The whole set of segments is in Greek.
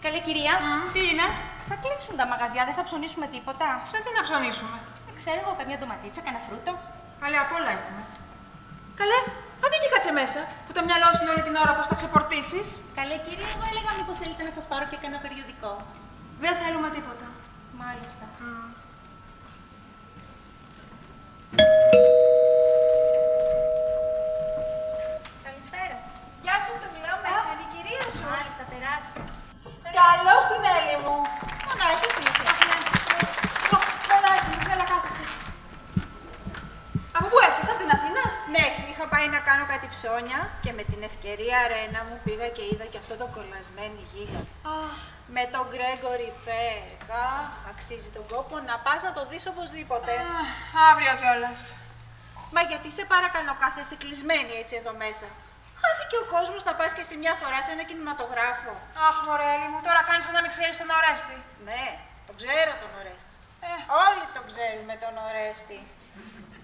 Καλή κυρία. Τι είναι? Θα κλείσουν τα μαγαζιά, δεν θα ψωνίσουμε τίποτα. Σαν τι να ψωνίσουμε? Δεν ξέρω εγώ, καμιά ντοματίτσα, κανένα φρούτο. Καλέ, απ' όλα έχουμε. Καλέ, άντε και κάτσε μέσα, που το μυαλό σου είναι όλη την ώρα πώς θα ξεπορτίσεις. Καλή κυρία, εγώ έλεγα μήπως θέλετε να σας πάρω και κανένα περιοδικό. Δεν θέλουμε τίποτα. Μάλιστα. Καλησπέρα. Γεια σου, το μιλάω μέσα, είναι η κυρία σου. Μάλιστα, περάσει. Καλώς την Έλλη μου. Μονάχη, εσύ. Έλα, κάθεσαι. Από πού έρχεσαι, από την Αθήνα? Ναι, είχα πάει να κάνω κάτι ψώνια και με την ευκαιρία Ρένα μου πήγα και είδα και αυτό το κολλασμένο γίγαντα. Με τον Γκρέγκορι Πέκ. Αχ, αξίζει τον κόπο να πας να το δεις οπωσδήποτε. Αύριο κιόλας. Μα γιατί σε παρακαλώ, κάθεσαι κλεισμένη έτσι εδώ μέσα. Χάθηκε ο κόσμος να πας και εσύ μια φορά σε ένα κινηματογράφο. Αχ, μωρέ, Έλλη μου, τώρα κάνεις σαν να μην ξέρεις τον Ορέστη. Ναι, τον ξέρω τον Ορέστη. Όλοι τον ξέρουμε τον Ορέστη.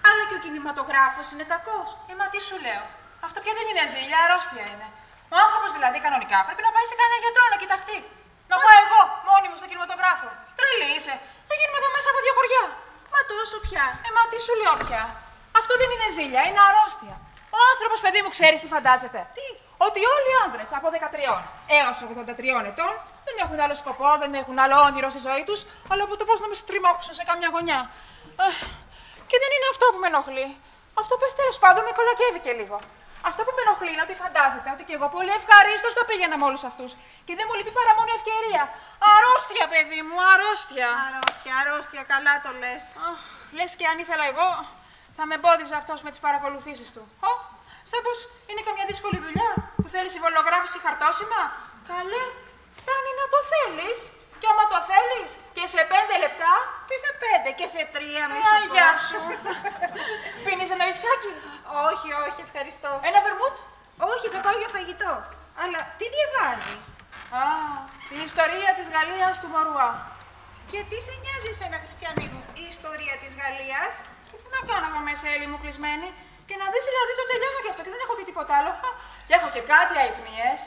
Αλλά και ο κινηματογράφος είναι κακός. Μα τι σου λέω. Αυτό πια δεν είναι ζήλια, αρρώστια είναι. Ο άνθρωπος δηλαδή κανονικά πρέπει να πάει σε κανένα γιατρό να κοιταχτεί. Να πάω εγώ μόνη μου στο κινηματογράφο. Τρελή είσαι. Θα γίνουμε εδώ μέσα από δύο χωριά. Μα τόσο πια. Μα τι σου λέω πια. Αυτό δεν είναι ζήλια, είναι αρρώστια. Ο άνθρωπος, παιδί μου, ξέρεις τι φαντάζεται. Τι? Ότι όλοι οι άνδρες από 13 έως 83 ετών δεν έχουν άλλο σκοπό, δεν έχουν άλλο όνειρο στη ζωή τους, αλλά από το πώς να με στριμώξουν σε καμιά γωνιά. Και δεν είναι αυτό που με ενοχλεί. Αυτό πες τέλος πάντων με κολακεύει και λίγο. Αυτό που με ενοχλεί είναι ότι φαντάζεται ότι και εγώ πολύ ευχαρίστως θα πήγαινα με όλους αυτούς. Και δεν μου λείπει παρά μόνο ευκαιρία. Αρρώστια, παιδί μου, αρρώστια. Αρρώστια, αρρώστια, καλά το λες. Λες και αν ήθελα εγώ, θα με εμπόδιζε αυτός με τις παρακολουθήσεις του. Σαν πως είναι καμιά δύσκολη δουλειά που θέλει συμβολογράφηση ή χαρτόσημα. Καλέ, φτάνει να το θέλεις. Και άμα το θέλεις και σε 5 λεπτά. Τι σε 5 και σε 3, μη σου πω. Γεια σου. Πίνεις ένα βισκάκι? Όχι, όχι, ευχαριστώ. Ένα βερμούτ? Όχι, θα πάω για φαγητό. Αλλά τι διαβάζεις? Η ιστορία της Γαλλίας του Μωρουά. Και τι σε νοιάζει εσένα, Χριστιανή μου, η ιστορία της Γαλλίας? Και τι να κάνω εγώ μέσα, Έλλη μου, κλεισμένη. Και να δεις δηλαδή το τελειώνω και αυτό και δεν έχω και τίποτα άλλο. Και έχω και κάτι αϊπνίες.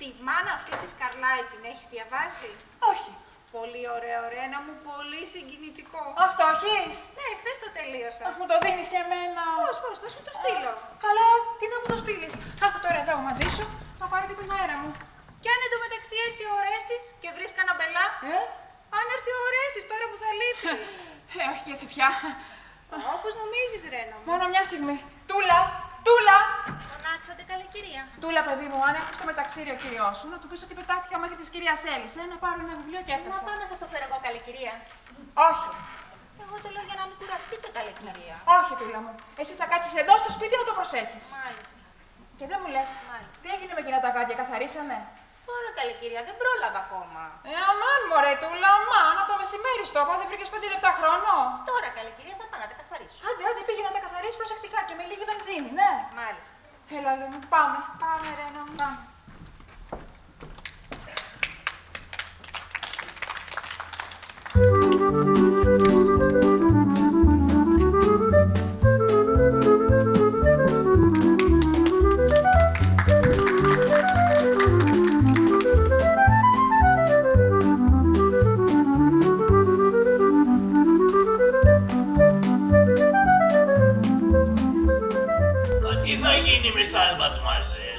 Τη μάνα αυτής της Καρλάι την έχεις διαβάσει? Όχι. Πολύ ωραίο, Ρένα μου, πολύ συγκινητικό. Αχ, το έχεις? Ναι, χθες το τελείωσα. Αχ, μου το δίνεις και εμένα. Πώς, θα σου το στείλω. Καλά, τι να μου το στείλεις. Θα έρθω τώρα εδώ μαζί σου, να πάρω και τον αέρα μου. Και αν εντωμεταξύ έρθει ο Ορέστης και βρεις κανένα μπελά. Αν έρθει ο Ορέστης τώρα που θα λείπει. Όχι και έτσι πια. Όπως νομίζεις, Ρένα μου. Μόνο μια στιγμή. Τούλα, Τούλα. Φωνάξατε, καλή κυρία. Τούλα, παιδί μου, αν έρθει στο μεταξύριο ο κύριος σου, να του πεις ότι πετάχτηκα μέχρι της κυρίας Έλλης, να πάρω ένα βιβλίο και Να έφτασα. πάω να σας το φέρω εγώ, καλή κυρία. Όχι. Εγώ το λέω για να μην κουραστείτε, καλή κυρία. Όχι, Τούλα μου. Εσύ θα κάτσεις εδώ στο σπίτι να το προσέχεις. Μάλιστα. Και δεν μου λες. Μάλιστα. Τι έγινε με εκείνα τα γάντια, καθαρίσανε? Τώρα, καλή κυρία, δεν πρόλαβα ακόμα. Αμάν, μωρέ, Τούλα, αμάν, από το μεσημέρι στο είπα, δεν βρήκες 5 λεπτά χρόνο. Τώρα, καλή κυρία, θα πάω να τα καθαρίσω. Άντε, πήγαινε να τα καθαρίσεις προσεκτικά και με λίγη βενζίνη, ναι. Μάλιστα. Έλα, λέω μου, πάμε. Πάμε, Ρένα μου. Πάμε.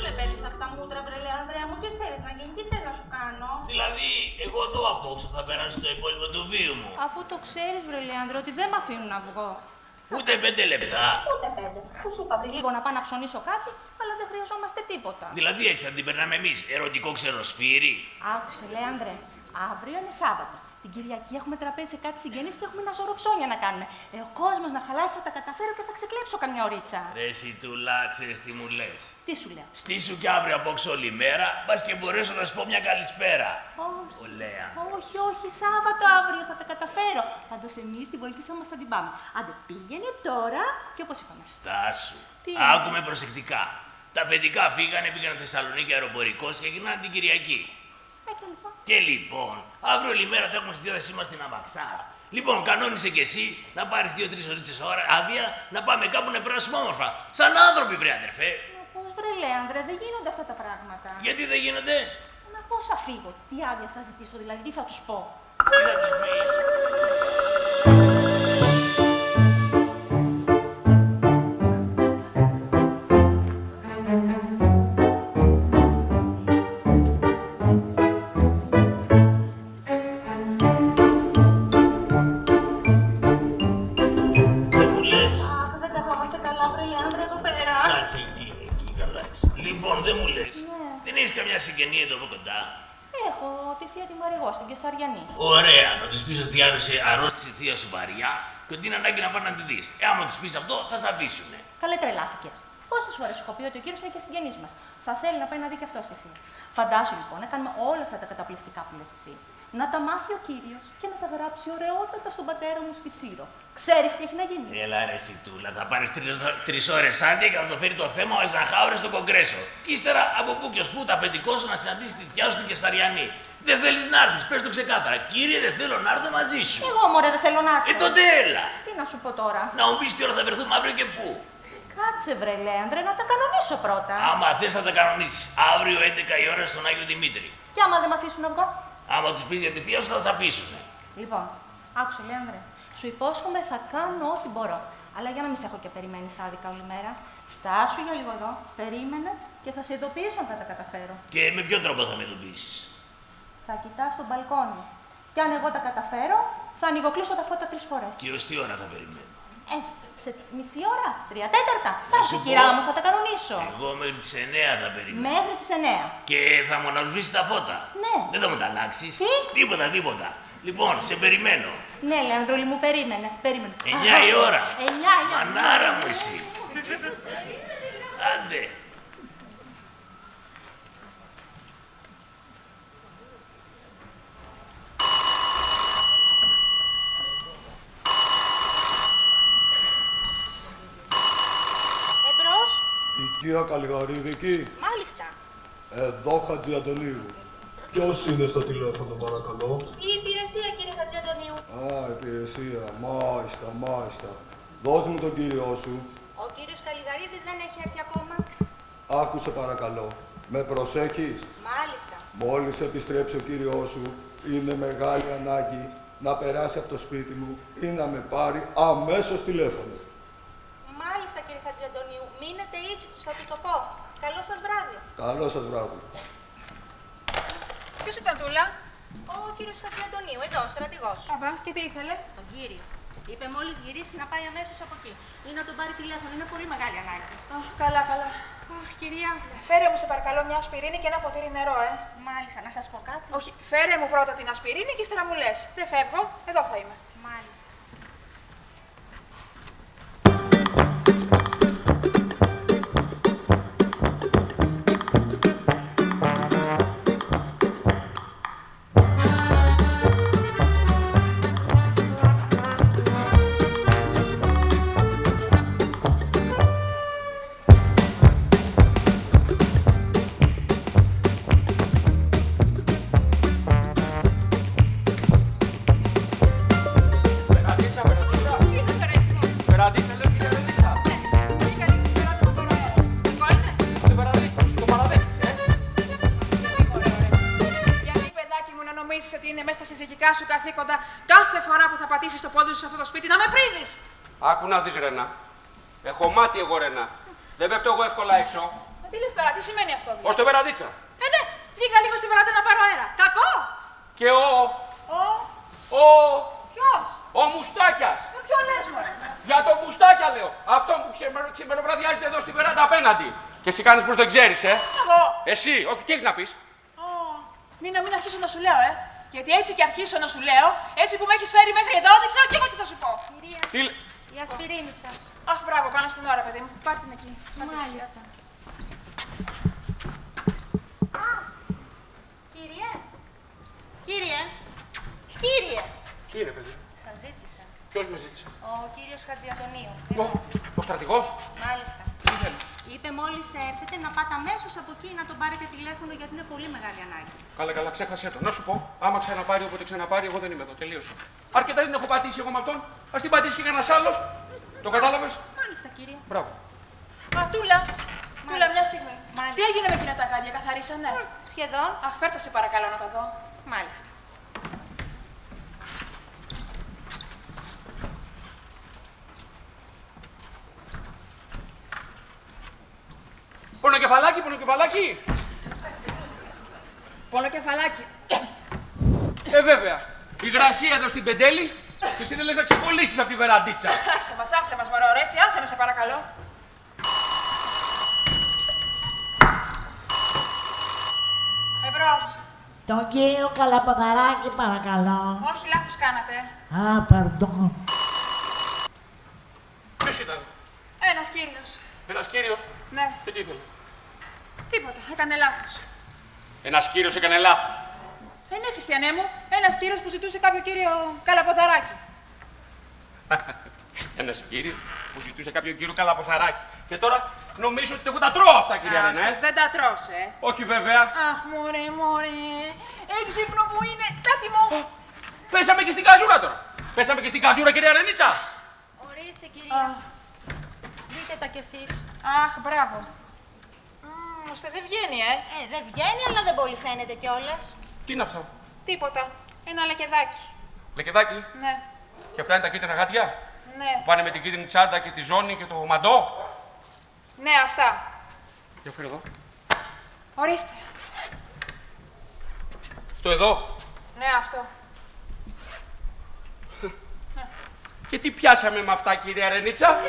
Με παίρνεις από τα μούτρα, βρελέ Ανδρέα μου, τι θέλεις να γίνει, τι θες να σου κάνω. Δηλαδή, εγώ εδώ απόξω θα περάσω το υπόλοιπο του βίου μου. Αφού το ξέρεις, βρελέ Ανδρέα, ότι δεν με αφήνουν να βγω. Ούτε 5 λεπτά. Ούτε 5. Που σου είπα πριν λίγο να πάω να ψωνίσω κάτι, αλλά δεν χρειαζόμαστε τίποτα. Δηλαδή, έτσι θα την περνάμε εμείς, ερωτικό ξεροσφύρι. Άκουσε, λέει Ανδρέ, αύριο είναι Σάββατο. Την Κυριακή έχουμε τραπέζι σε κάτι συγγενείς και έχουμε ένα σωρό ψώνια να κάνουμε. Ο κόσμος να χαλάσει, θα τα καταφέρω και θα ξεκλέψω καμιά ωρίτσα. Ρε εσύ Τούλα, ξέρεις τι μου λες. Τι σου λέω. Στήσου κι αύριο απόξω όλη μέρα, μπας και μπορέσω να σου πω μια καλησπέρα. Όχι. Ολέα. Όχι, Σάββατο αύριο θα τα καταφέρω. Πάντως εμείς την πολιτήσα μας θα την πάμε. Άντε πήγαινε τώρα και όπως είπαμε. Στάσου. Τι? Άκουμε προσεκτικά. Τα αφεντικά φύγανε, πήγανε Θεσσαλονίκη αεροπορικός και γυρνάνε την Κυριακή. Και λοιπόν, αύριο όλη μέρα θα έχουμε στη διάθεσή μας την αμαξάρα. Λοιπόν, κανόνισε κι εσύ να πάρεις 2-3 ωρίτσες ώρα άδεια να πάμε κάπου να περάσουμε όμορφα. Σαν άνθρωποι, βρε αδερφέ. Πώς βρε, Λέανδρε, δεν γίνονται αυτά τα πράγματα. Γιατί δεν γίνονται? Να Πώς θα φύγω, τι άδεια θα ζητήσω, δηλαδή, τι θα τους πω. Τι θα τους πεις? Δεν μου λες. Αχ, δεν καθόμαστε καλά, βρε Λεάνδρε, εδώ πέρα. Κάτσε εκεί καλά είσαι. Λοιπόν, δεν μου λες. Δεν έχεις καμιά συγγενή εδώ από κοντά? Έχω τη θεία τη Μαριγώ στην Κεσαριανή. Ωραία, θα τους πεις ότι αρρώστησε η θεία σου βαριά και ότι είναι ανάγκη να πάνε να τη δεις. Άμα τους πεις αυτό, θα σε αφήσουνε. Καλέ, τρελάθηκες. Πόσες φορές σου έχω πει ότι ο κύριος είναι και συγγενής μας. Θα θέλει να πάει να δει και αυτό στη θεία. Φαντάσου λοιπόν, έκαναμε όλα αυτά τα καταπληκτικά που λες εσύ. Να τα μάθει ο κύριος και να τα γράψει ωραιότατα στον πατέρα μου στη Σύρο. Ξέρεις τι έχει να γίνει? Έλα ρε Σιτούλα, θα πάρεις 3 ώρες άδεια και θα το φέρει το θέμα ο Εζαχάουρες στο Κογκρέσο. Και ύστερα από πού και ως πού το αφεντικό σου να συναντήσει τη θιά σου στην Κεσαριανή. Δεν θέλεις να έρθεις, πες το ξεκάθαρα. Κύριε, δεν θέλω να έρθω μαζί σου. Εγώ μωρέ δεν θέλω να έρθω. Τότε έλα. Τι να σου πω τώρα? Να μου πεις τι ώρα θα βρεθούμε αύριο και πού. Κάτσε βρε Λέανδρε, να τα κανονίσω πρώτα. Άμα θες θα τα κανονίσεις. Αύριο 11 η ώρα στον Άγιο Δημήτρη. Και άμα δεν με αφήσουν να βγω? Άμα τους πεις για τη θεία σου θα σε αφήσουνε. Λοιπόν, άκουσε Λέανδρε. Σου υπόσχομαι θα κάνω ό,τι μπορώ. Αλλά για να μην σε έχω και περιμένεις άδικα όλη μέρα, στάσου για λίγο εδώ, περίμενε και θα σε ειδοποιήσω αν θα τα καταφέρω. Και με ποιον τρόπο θα με ειδοποιήσεις? Θα κοιτάς στο μπαλκόνι. Και αν εγώ τα καταφέρω, θα ανοιγοκλείσω τα φώτα 3 φορές. Και ως τι ώρα θα περιμένω? Σε μισή ώρα, 3/4. Θα έρθει η κυρά μου, θα τα κανονίσω. Εγώ μέχρι τις 9 θα περιμένω. Μέχρι τις 9. Και θα μου αναβρήσεις τα φώτα. Ναι. Δεν θα μου τα αλλάξεις. Τι? Τίποτα. Λοιπόν, σε περιμένω. Ναι, Λεανδρούλη μου, περίμενε. 9 η ώρα. 9. Μανάρα μου εσύ. Άντε. Εμπρός. Οικία Καλλιγαρίδικη. Μάλιστα. Εδώ Χατζιαντονίου. Ποιος είναι στο τηλέφωνο, παρακαλώ? Η υπηρεσία, κύριε Χατζιαντονίου. Α, υπηρεσία. Μάλιστα. Δώσ' μου τον κύριό σου. Ο κύριος Καλλιγαρίδης δεν έχει έρθει ακόμα. Άκουσε παρακαλώ. Με προσέχεις? Μάλιστα. Μόλις επιστρέψει ο κύριός σου, είναι μεγάλη ανάγκη να περάσει από το σπίτι μου ή να με πάρει αμέσως τηλέφωνο. Μάλιστα, κύριε Χατζιαντονίου. Μείνετε ήσυχος, θα του το πω. Καλό σας βράδυ. Καλό σας βράδυ. Ποιος ήταν, Τούλα? Ο κύριος Χατζιαντονίου, εδώ, στρατηγός. Αβα, και τι ήθελε? Τον κύριο. Είπε μόλις γυρίσει να πάει αμέσως από εκεί. Ή να τον πάρει τηλέφωνο, είναι πολύ μεγάλη ανάγκη. Αχ, καλά. Αχ, κυρία. Φέρε μου σε παρακαλώ μια ασπιρίνη και ένα ποτήρι νερό, Μάλιστα, να σας πω κάτι. Όχι, φέρε μου πρώτα την ασπιρίνη και ύστερα μου λες. Δεν φεύγω, εδώ θα είμαι. Μάλιστα. Σου καθήκοντα κάθε φορά που θα πατήσεις το πόδι σου σε αυτό το σπίτι να με πρίζεις. Άκου να δεις, Ρένα. Έχω μάτι εγώ, Ρένα. Δεν πέφτω εγώ εύκολα έξω. Μα τι λες τώρα, τι σημαίνει αυτό δηλαδή? Ως το περαδίτσα. Ναι, βγήκα λίγο στην περάτα να πάρω αέρα. Κακό! Και Ποιος? ο Μουστάκιας. Ποιο λες, μωρέ? Για το Μουστάκια λέω. Αυτό που ξεμεροβραδιάζεται εδώ στην περάτα απέναντι. Και εσύ κάνεις πως δεν ξέρεις, Εγώ. Εσύ, όχι, τι έχεις να πεις? Νίνο, μην αρχίσω να σου λέω, Γιατί έτσι και αρχίσω να σου λέω, έτσι που με έχεις φέρει μέχρι εδώ, δεν ξέρω και εγώ τι θα σου πω. Κυρία, Τι... η ασπιρίνη σας. Αχ, μπράβο, πάνω στην ώρα, παιδί μου. Πάρ' την εκεί. Μάλιστα. Κύριε. Τι είναι, παιδί? Σας ζήτησα. Ποιος με ζήτησε? Ο κύριος Χατζιαντονίου. Ο στρατηγός. Μάλιστα. Τι ήθελε? Είπε μόλις έρθετε να πάτε αμέσως από εκεί να τον πάρετε τηλέφωνο γιατί είναι πολύ μεγάλη ανάγκη. Καλά, ξέχασέ το. Να σου πω, άμα ξαναπάρει όποτε ξαναπάρει, εγώ δεν είμαι εδώ. Τελείωσα. Αρκετά την έχω πατήσει εγώ με αυτόν. Ας την πατήσει και κανένας άλλος. Το κατάλαβες? Μάλιστα, κύριε. Μπράβο. Τούλα, μια στιγμή. Μάλιστα. Τι έγινε με εκείνα τα γάντια, καθαρίσανε? Σχεδόν. Αχ, φέρτε σε παρακαλώ να τα δω. Μάλιστα. Πονοκεφαλάκι, πονοκεφαλάκι. Πονοκεφαλάκι. Βέβαια. Η γρασία εδώ στην Πεντέλη και εσύ δεν λες να ξεκολλήσεις από τη βεραντίτσα. Άσε μας, μωρέ, Ορέστη, άσε με σε παρακαλώ. Εμπρός. Τον κύριο Καλαποδαράκη, παρακαλώ. Όχι, λάθος κάνατε. Α, παρντών. Ποιος ήταν? Ένας κύριος. Ένας κύριος. Ναι, Και τι ήθελε? τίποτα, έκανε λάθος. Ένας κύριος έκανε λάθος. Ναι, Χριστιανέ μου, ένας κύριος που ζητούσε κάποιο κύριο Καλαποδαράκη. Ένας κύριος που ζητούσε κάποιο κύριο Καλαποθαράκι. Και τώρα νομίζω ότι εγώ τα τρώω αυτά, κυρία Ρένα. Δεν τα τρως, Όχι βέβαια. Αχ, μωρέ. Έξυπνο που είναι, τάτι μου. Πέσαμε και στην καζούρα τώρα. Πέσαμε και στην καζούρα, κυρία Ρενίτσα. Ορίστε, κυρία. Δείτε τα κι εσείς. Αχ, μπράβο. Ώστε δεν βγαίνει, Δεν βγαίνει, αλλά δεν πολύ φαίνεται κιόλας. Τι είναι αυτό? Τίποτα. Ένα λακεδάκι. Λεκεδάκι. Ναι, Και αυτά είναι τα κίτρινα γάτια. ναι. Που πάνε με την κίτρινη τσάντα και τη ζώνη και το μαντό. Ναι, αυτά. Για φέρε εδώ. Ορίστε. Στο εδώ. Ναι, αυτό. Και τι πιάσαμε με αυτά, κυρία Ρενίτσα?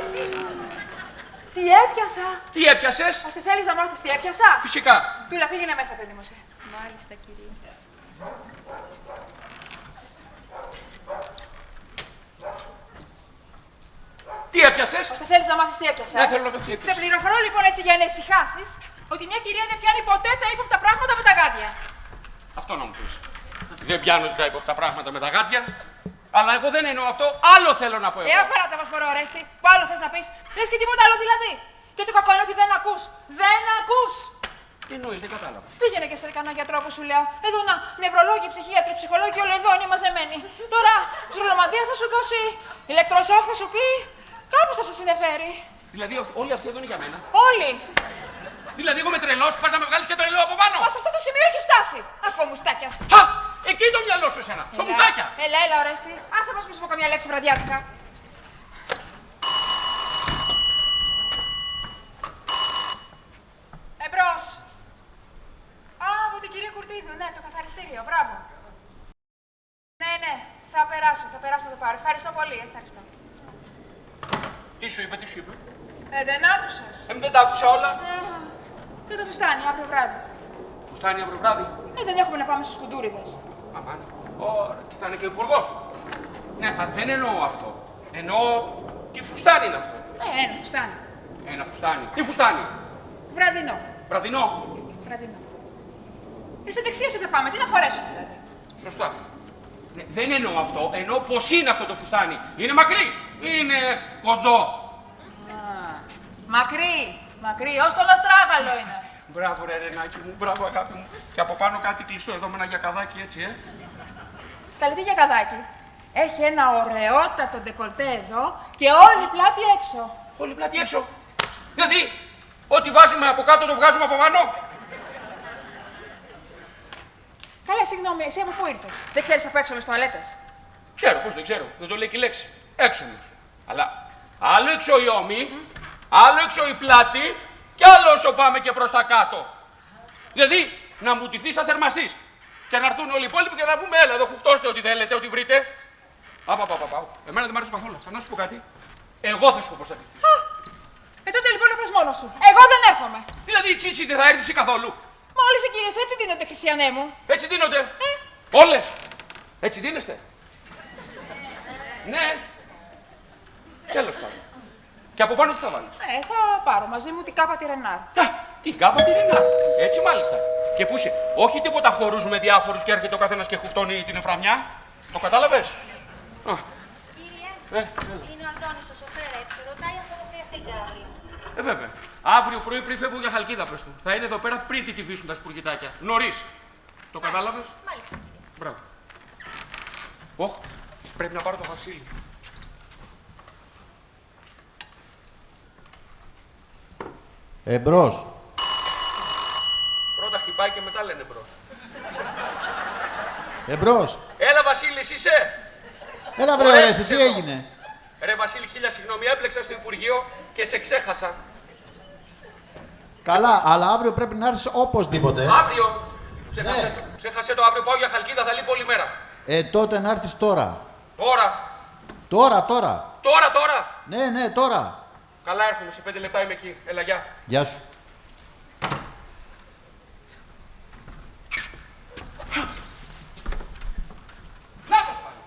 Τι έπιασα. Τι έπιασες? Ώστε θέλεις να μάθεις τι έπιασα. Φυσικά. Τούλα, πήγαινε μέσα, παιδί μου. Μάλιστα, κυρία. Τι έπιασες? Ώστε θέλεις να μάθεις τι έπιασα. Δεν θέλω να το Σε πληροφορώ λοιπόν έτσι για να ησυχάσεις ότι μια κυρία δεν πιάνει ποτέ τα ύποπτα πράγματα με τα γάντια. Αυτό να μου πεις. Δεν πιάνω τα ύποπτα πράγματα με τα γάτια. Αλλά εγώ δεν εννοώ αυτό. Άλλο θέλω να πω εγώ. Απαράτα μας, μωρό, Ορέστη. Που άλλο θες να πεις. Λες και τίποτα άλλο δηλαδή. Και το κακό είναι ότι δεν ακούς. Δεν ακούς. Τι εννοείς, δεν κατάλαβα. Πήγαινε και σε κανένα γιατρό που σου λέω. Εδώ να, νευρολόγοι, ψυχίατροι, ψυχολόγοι, όλο εδώ είναι μαζεμένοι. Τώρα, ζουλομαδία θα σου δώσει, ηλεκτροσόκ θα σου πει. Κάπως θα σε συνεφέρει. Δηλαδή όλοι αυτοί εδώ είναι για μένα. Όλοι. Δηλαδή εγώ με τρελός, πας να με βγάλεις και τρελό από πάνω. Μα σε αυτό το σημείο έχει φτάσει. Ακούω μουστάκιας. Χα! Εκεί το μυαλό σου εσένα. Στο μουστάκια. Έλα, Ορέστη. Άσε μας πεις πω καμιά λέξη βραδιάτικα. Εμπρός. Α, από την κυρία Κουρτίδου, ναι, το καθαριστήριο, μπράβο. Ναι, θα περάσω να το πάρω. Ευχαριστώ πολύ, ευχαριστώ. Τι σου είπε, τι σου είπε? Δεν άκουσες. Δεν τα άκουσα όλα. Και το φουστάνι, αύριο βράδυ. Φουστάνι αύριο βράδυ. Δεν έχουμε να πάμε στους κουντούριδες. Αμάν. Ωραία, και θα είναι και ο υπουργός. Ναι, αλλά δεν εννοώ αυτό. Εννοώ τι φουστάνι είναι αυτό. Ένα φουστάνι. Ένα φουστάνι. Τι φουστάνι? Βραδινό. Βραδινό. Βραδινό. Εσύ δεξιά σου θα πάμε, τι να φορέσω δηλαδή. Σωστά. Ναι, δεν εννοώ αυτό. Εννοώ πώς είναι αυτό το φουστάνι. Είναι μακρύ. Είναι κοντό. Μακρύ, ως τον αστράγαλο είναι. Μπράβο ρε Ρενάκι μου, μπράβο αγάπη μου. Και από πάνω κάτι κλειστό εδώ με ένα γιακαδάκι έτσι, Καλή τι γιακαδάκι. Έχει ένα ωραιότατο ντεκολτέ εδώ και όλη η πλάτη έξω. Όλη η πλάτη έξω. Δηλαδή, ό,τι βάζουμε από κάτω το βγάζουμε από πάνω. Καλά, συγγνώμη, εσύ από πού ήρθες. Δεν ξέρεις απ' έξω με τουαλέτες. Ξέρω, πώς δεν ξέρω. Δεν το λέει και η λέξη. Έξω μου. Αλλά άλλο έξω η ώμη, άλλο έξω η πλάτη και άλλο όσο πάμε και προς τα κάτω. Δηλαδή, να μου ντυθείς σαν θερμαστής. Και να έρθουν όλοι οι υπόλοιποι και να πούμε: έλα, εδώ φουφτώστε ό,τι θέλετε, ό,τι βρείτε. Εμένα δεν μ' αρέσουν καθόλου. Θα να σου πω κάτι. Εγώ θα σου πω πώς θα ντυθείς. Τότε λοιπόν να πας μόνος σου. Εγώ δεν έρχομαι. Δηλαδή, η Τσίτσι δεν θα έρθει καθόλου. Μα όλες οι κυρίες έτσι δίνονται, Χριστιανέ μου. Έτσι δίνονται. Όλες. Έτσι δίνεστε. Ναι. Τέλος πάντων. Και από πάνω τι θα βάλεις? Θα πάρω μαζί μου την κάπα τη Ρενάρ. Την κάπα τη Ρενάρ. Έτσι μάλιστα. Και πού είσαι? Όχι τίποτα χορούς με διάφορους και έρχεται ο καθένας και χουφτώνει την εφραμιά. Το κατάλαβες? Κύριε, είναι ο Αντώνης ο σοφέρ έξω. Ρωτάει αν θα το χρειαστείτε αύριο. Βέβαια. Αύριο πρωί πριν φεύγω για Χαλκίδα, πες του. Θα είναι εδώ πέρα πριν τη τυβήσουν τα σπουργητάκια. Νωρίς. Το κατάλαβες? Μάλιστα, κύριε. Μπράβο. Όχ, πρέπει να πάρω το Βασίλη. Εμπρός. Πρώτα χτυπά πάει και μετά λένε μπρος. Εμπρός. Έλα, Βασίλη, είσαι. Έλα βρε Ορέστη, τι έγινε. Ρε Βασίλη, χίλια συγγνώμη, έπλεξα στο Υπουργείο και σε ξέχασα. Καλά, αλλά αύριο πρέπει να έρθεις οπωσδήποτε. Αύριο. Ναι. Ξέχασε το αύριο, πάω για Χαλκίδα, θα λείπω όλη μέρα. Τότε να έρθεις τώρα. Τώρα. Τώρα. Ναι, τώρα. Καλά, έρχομαι, σε 5 λεπτά είμαι εκεί. Έλα, γεια. Γεια σου. Να σας πάρω.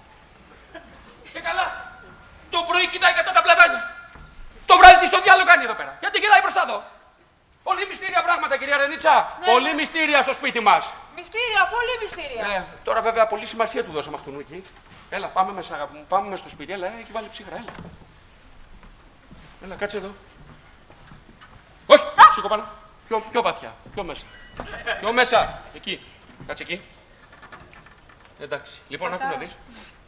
Και καλά. Το πρωί κοιτάει κατά τα πλατάνια. Το βράδυ τι στο διάλογο κάνει εδώ πέρα. Γιατί κοιτάει μπροστά εδώ. Πολύ μυστήρια πράγματα, κυρία Ρενίτσα. Ναι. Πολύ μυστήρια στο σπίτι μας. Μυστήρια, πολύ μυστήρια. Τώρα βέβαια πολύ σημασία του δώσαμε αυτού εκεί. Έλα, πάμε μέσα, αγάπη μου. Πάμε μέσα στο σπίτι. Έλα, έχει βάλει ψύχρα, έλα. Έλα, κάτσε εδώ. Όχι, σήκω πάνω. Πιο βαθιά, πιο μέσα. Πιο μέσα. Εκεί. Κάτσε εκεί. Εντάξει. Λοιπόν, άκου να δεις.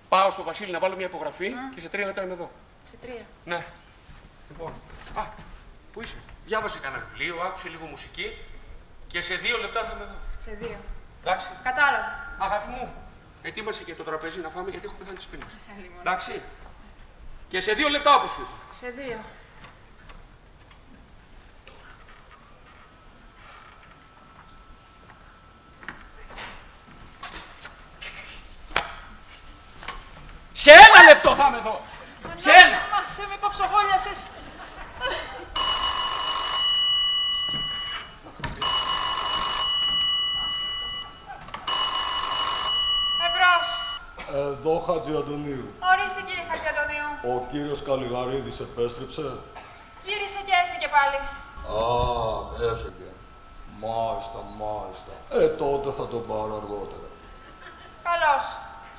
Πάω στο Βασίλη να βάλω μια υπογραφή και σε 3 λεπτά είμαι εδώ. Σε 3. Ναι. Λοιπόν. Πού είσαι. Διάβασε κανένα βιβλίο, άκουσε λίγο μουσική και σε 2 λεπτά θα είμαι εδώ. Σε 2. Εντάξει. Κατάλαβα. Αγάπη μου, ετοίμασε και το τραπέζι να φάμε γιατί έχω πεθάνει τις πείνες. Εντάξει. Και σε 2 λεπτά όπως σου είπα. Σε 2. Σε 1 λεπτό θα είμαι εδώ. Σε 1. Σε με κοψογόλιασες. Εμπρός. Εδώ Χατζιαντονίου. Ορίστε κύριε Χατζιαντονίου. Ο κύριος Καλλιγαρίδης επέστρεψε. Γύρισε και έφυγε πάλι. Έφυγε. Μάλιστα. Τότε θα τον πάρω αργότερα. Καλώς.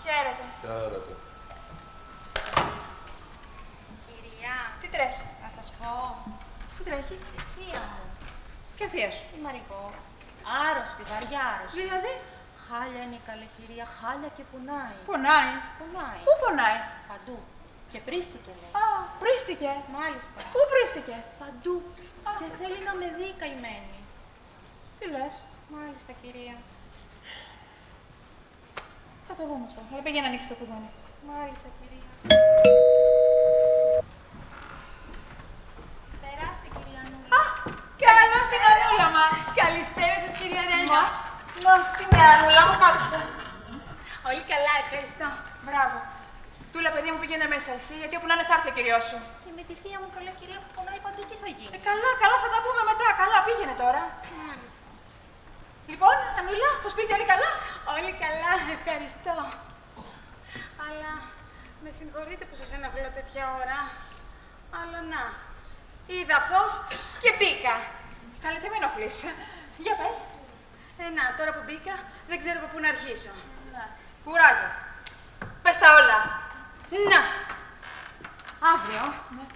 Χαίρετε. Χαίρετε. Κυρία, Τι τρέχει. να σας πω. Τι τρέχει. Η θεία μου, Και θεία σου. η Μαρικό, άρρωστη, βαριά άρρωστη. Δηλαδή. Χάλια είναι η καλή κυρία, χάλια και πονάει. Πονάει. Πονάει. Πού πονάει. Παντού. Και πρίστηκε, λέει. Πρίστηκε. Μάλιστα. Πού πρίστηκε. Παντού. Και θέλει να με δει καημένη. Τι λες. Μάλιστα, κυρία. Θα το δούμε αυτό. Αλλά πήγαινε να ανοίξει το κουδούνι. Μάλιστα, κυρία. Περάστε, κυρία Νούλα. Καλώς την Ανούλα μας. Καλησπέρα σας, κυρία Ρένα. Να, την Ανούλα μου κάτσε. Όλοι καλά, ευχαριστώ. Μπράβο. Τούλα, παιδί μου, πήγαινε μέσα εσύ, γιατί όπου να είναι θα έρθει ο κυριός σου. Και με τη θεία μου, καλά κυρία, που πονάει παντού, τι θα γίνει. Καλά, θα τα πούμε μετά. Καλά, πήγαινε τώρα. Μάλιστα. Λοιπόν, Ανούλα, στο σπίτι όλοι καλά. Όλοι καλά, ευχαριστώ. Αλλά με συγχωρείτε που σας ενοχλώ τέτοια ώρα. Αλλά να, είδα φως και μπήκα. Καλύτερα μην ενοχλείς. Για πες. Να, τώρα που μπήκα, δεν ξέρω από πού να αρχίσω. Κουράγιο. Πες τα όλα. Να! Αύριο,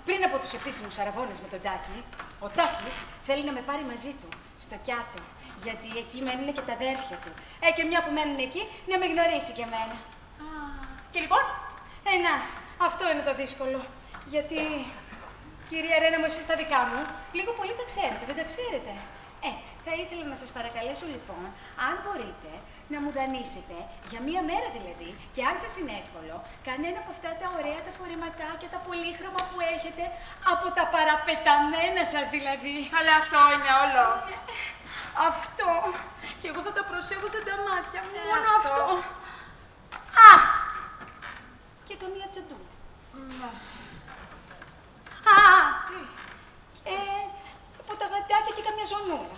πριν από τους επίσημους αραβώνες με τον Τάκη, ο Τάκης θέλει να με πάρει μαζί του, στο Κιάτο. Γιατί εκεί μένουν και τα αδέρφια του. Και μια που μένουν εκεί, να με γνωρίσει και εμένα. Και λοιπόν. Να, αυτό είναι το δύσκολο. Γιατί, κυρία Ρένα μου, εσείς τα δικά μου, λίγο πολύ τα ξέρετε, δεν τα ξέρετε. Θα ήθελα να σας παρακαλέσω λοιπόν, αν μπορείτε, να μου δανείσετε, για μία μέρα δηλαδή, και αν σας είναι εύκολο, κανένα από αυτά τα ωραία τα φορεματάκια, τα πολύχρωμα που έχετε, από τα παραπεταμένα σας δηλαδή. Αλλά αυτό είναι όλο. Αυτό. Και εγώ θα τα προσέχω σαν τα μάτια μου, μόνο αυτό. Και καμία τσαντούλα. Από τα γατάκια και καμιά ζωνούλα.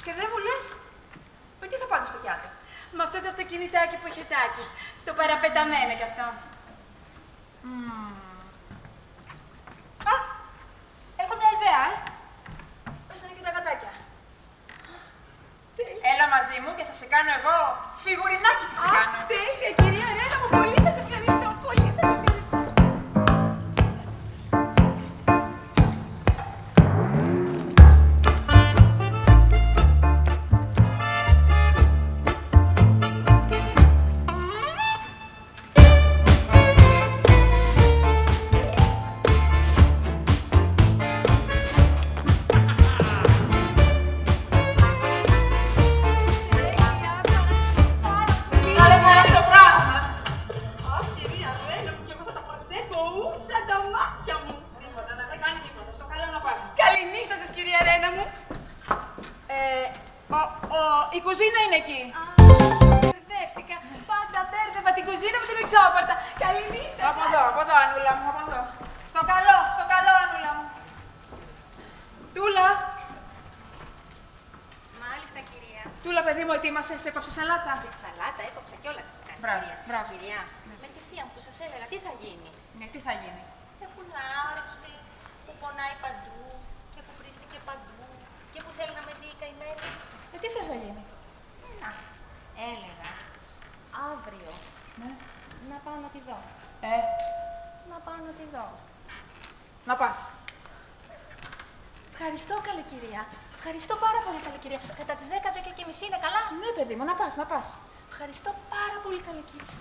Και δεν μου λες, με τι θα πάτε στο Κιάτο. Με αυτό το αυτοκινητάκι που έχει ο Τάκης. Το παραπεταμένο κι αυτό. Έχω μια ιδέα, Πες να και τα γατάκια. Έλα μαζί μου και θα σε κάνω εγώ φιγουρινάκι θα σε κάνω. Τέλεια, κυρία Ρένα μου, πολύ σας ευχαριστώ, πολύ σας ευχαριστώ. η κουζίνα είναι εκεί. Μπερδεύτηκα. Πάντα μπέρδευα την κουζίνα με την εξώπορτα. Καληνύχτα. Από εδώ, Ανούλα μου, από εδώ. Στο καλό, Ανούλα μου. Τούλα. Μάλιστα, κυρία. Τούλα, παιδί μου, ετοίμασες, έκοψες σαλάτα. Τη σαλάτα έκοψα και όλα. Μπράβο. Κυρία, με τη θεία μου που σας έλεγα, τι θα γίνει. Ναι, τι θα γίνει. Έχουν άρρωστη, που πονάει παντού και που βρίστηκε παντού και που θέλει να με δει η καημένη. Τι θες να γίνει. Να, έλεγα αύριο να πάω να τη δω. Να πάω να τη δω. Να πας. Ευχαριστώ, καλή κυρία. Ευχαριστώ πάρα πολύ, καλή κυρία. Κατά τις 10-10:30 είναι καλά. Ναι, παιδί μου, να πας. Ευχαριστώ πάρα πολύ, καλή κυρία.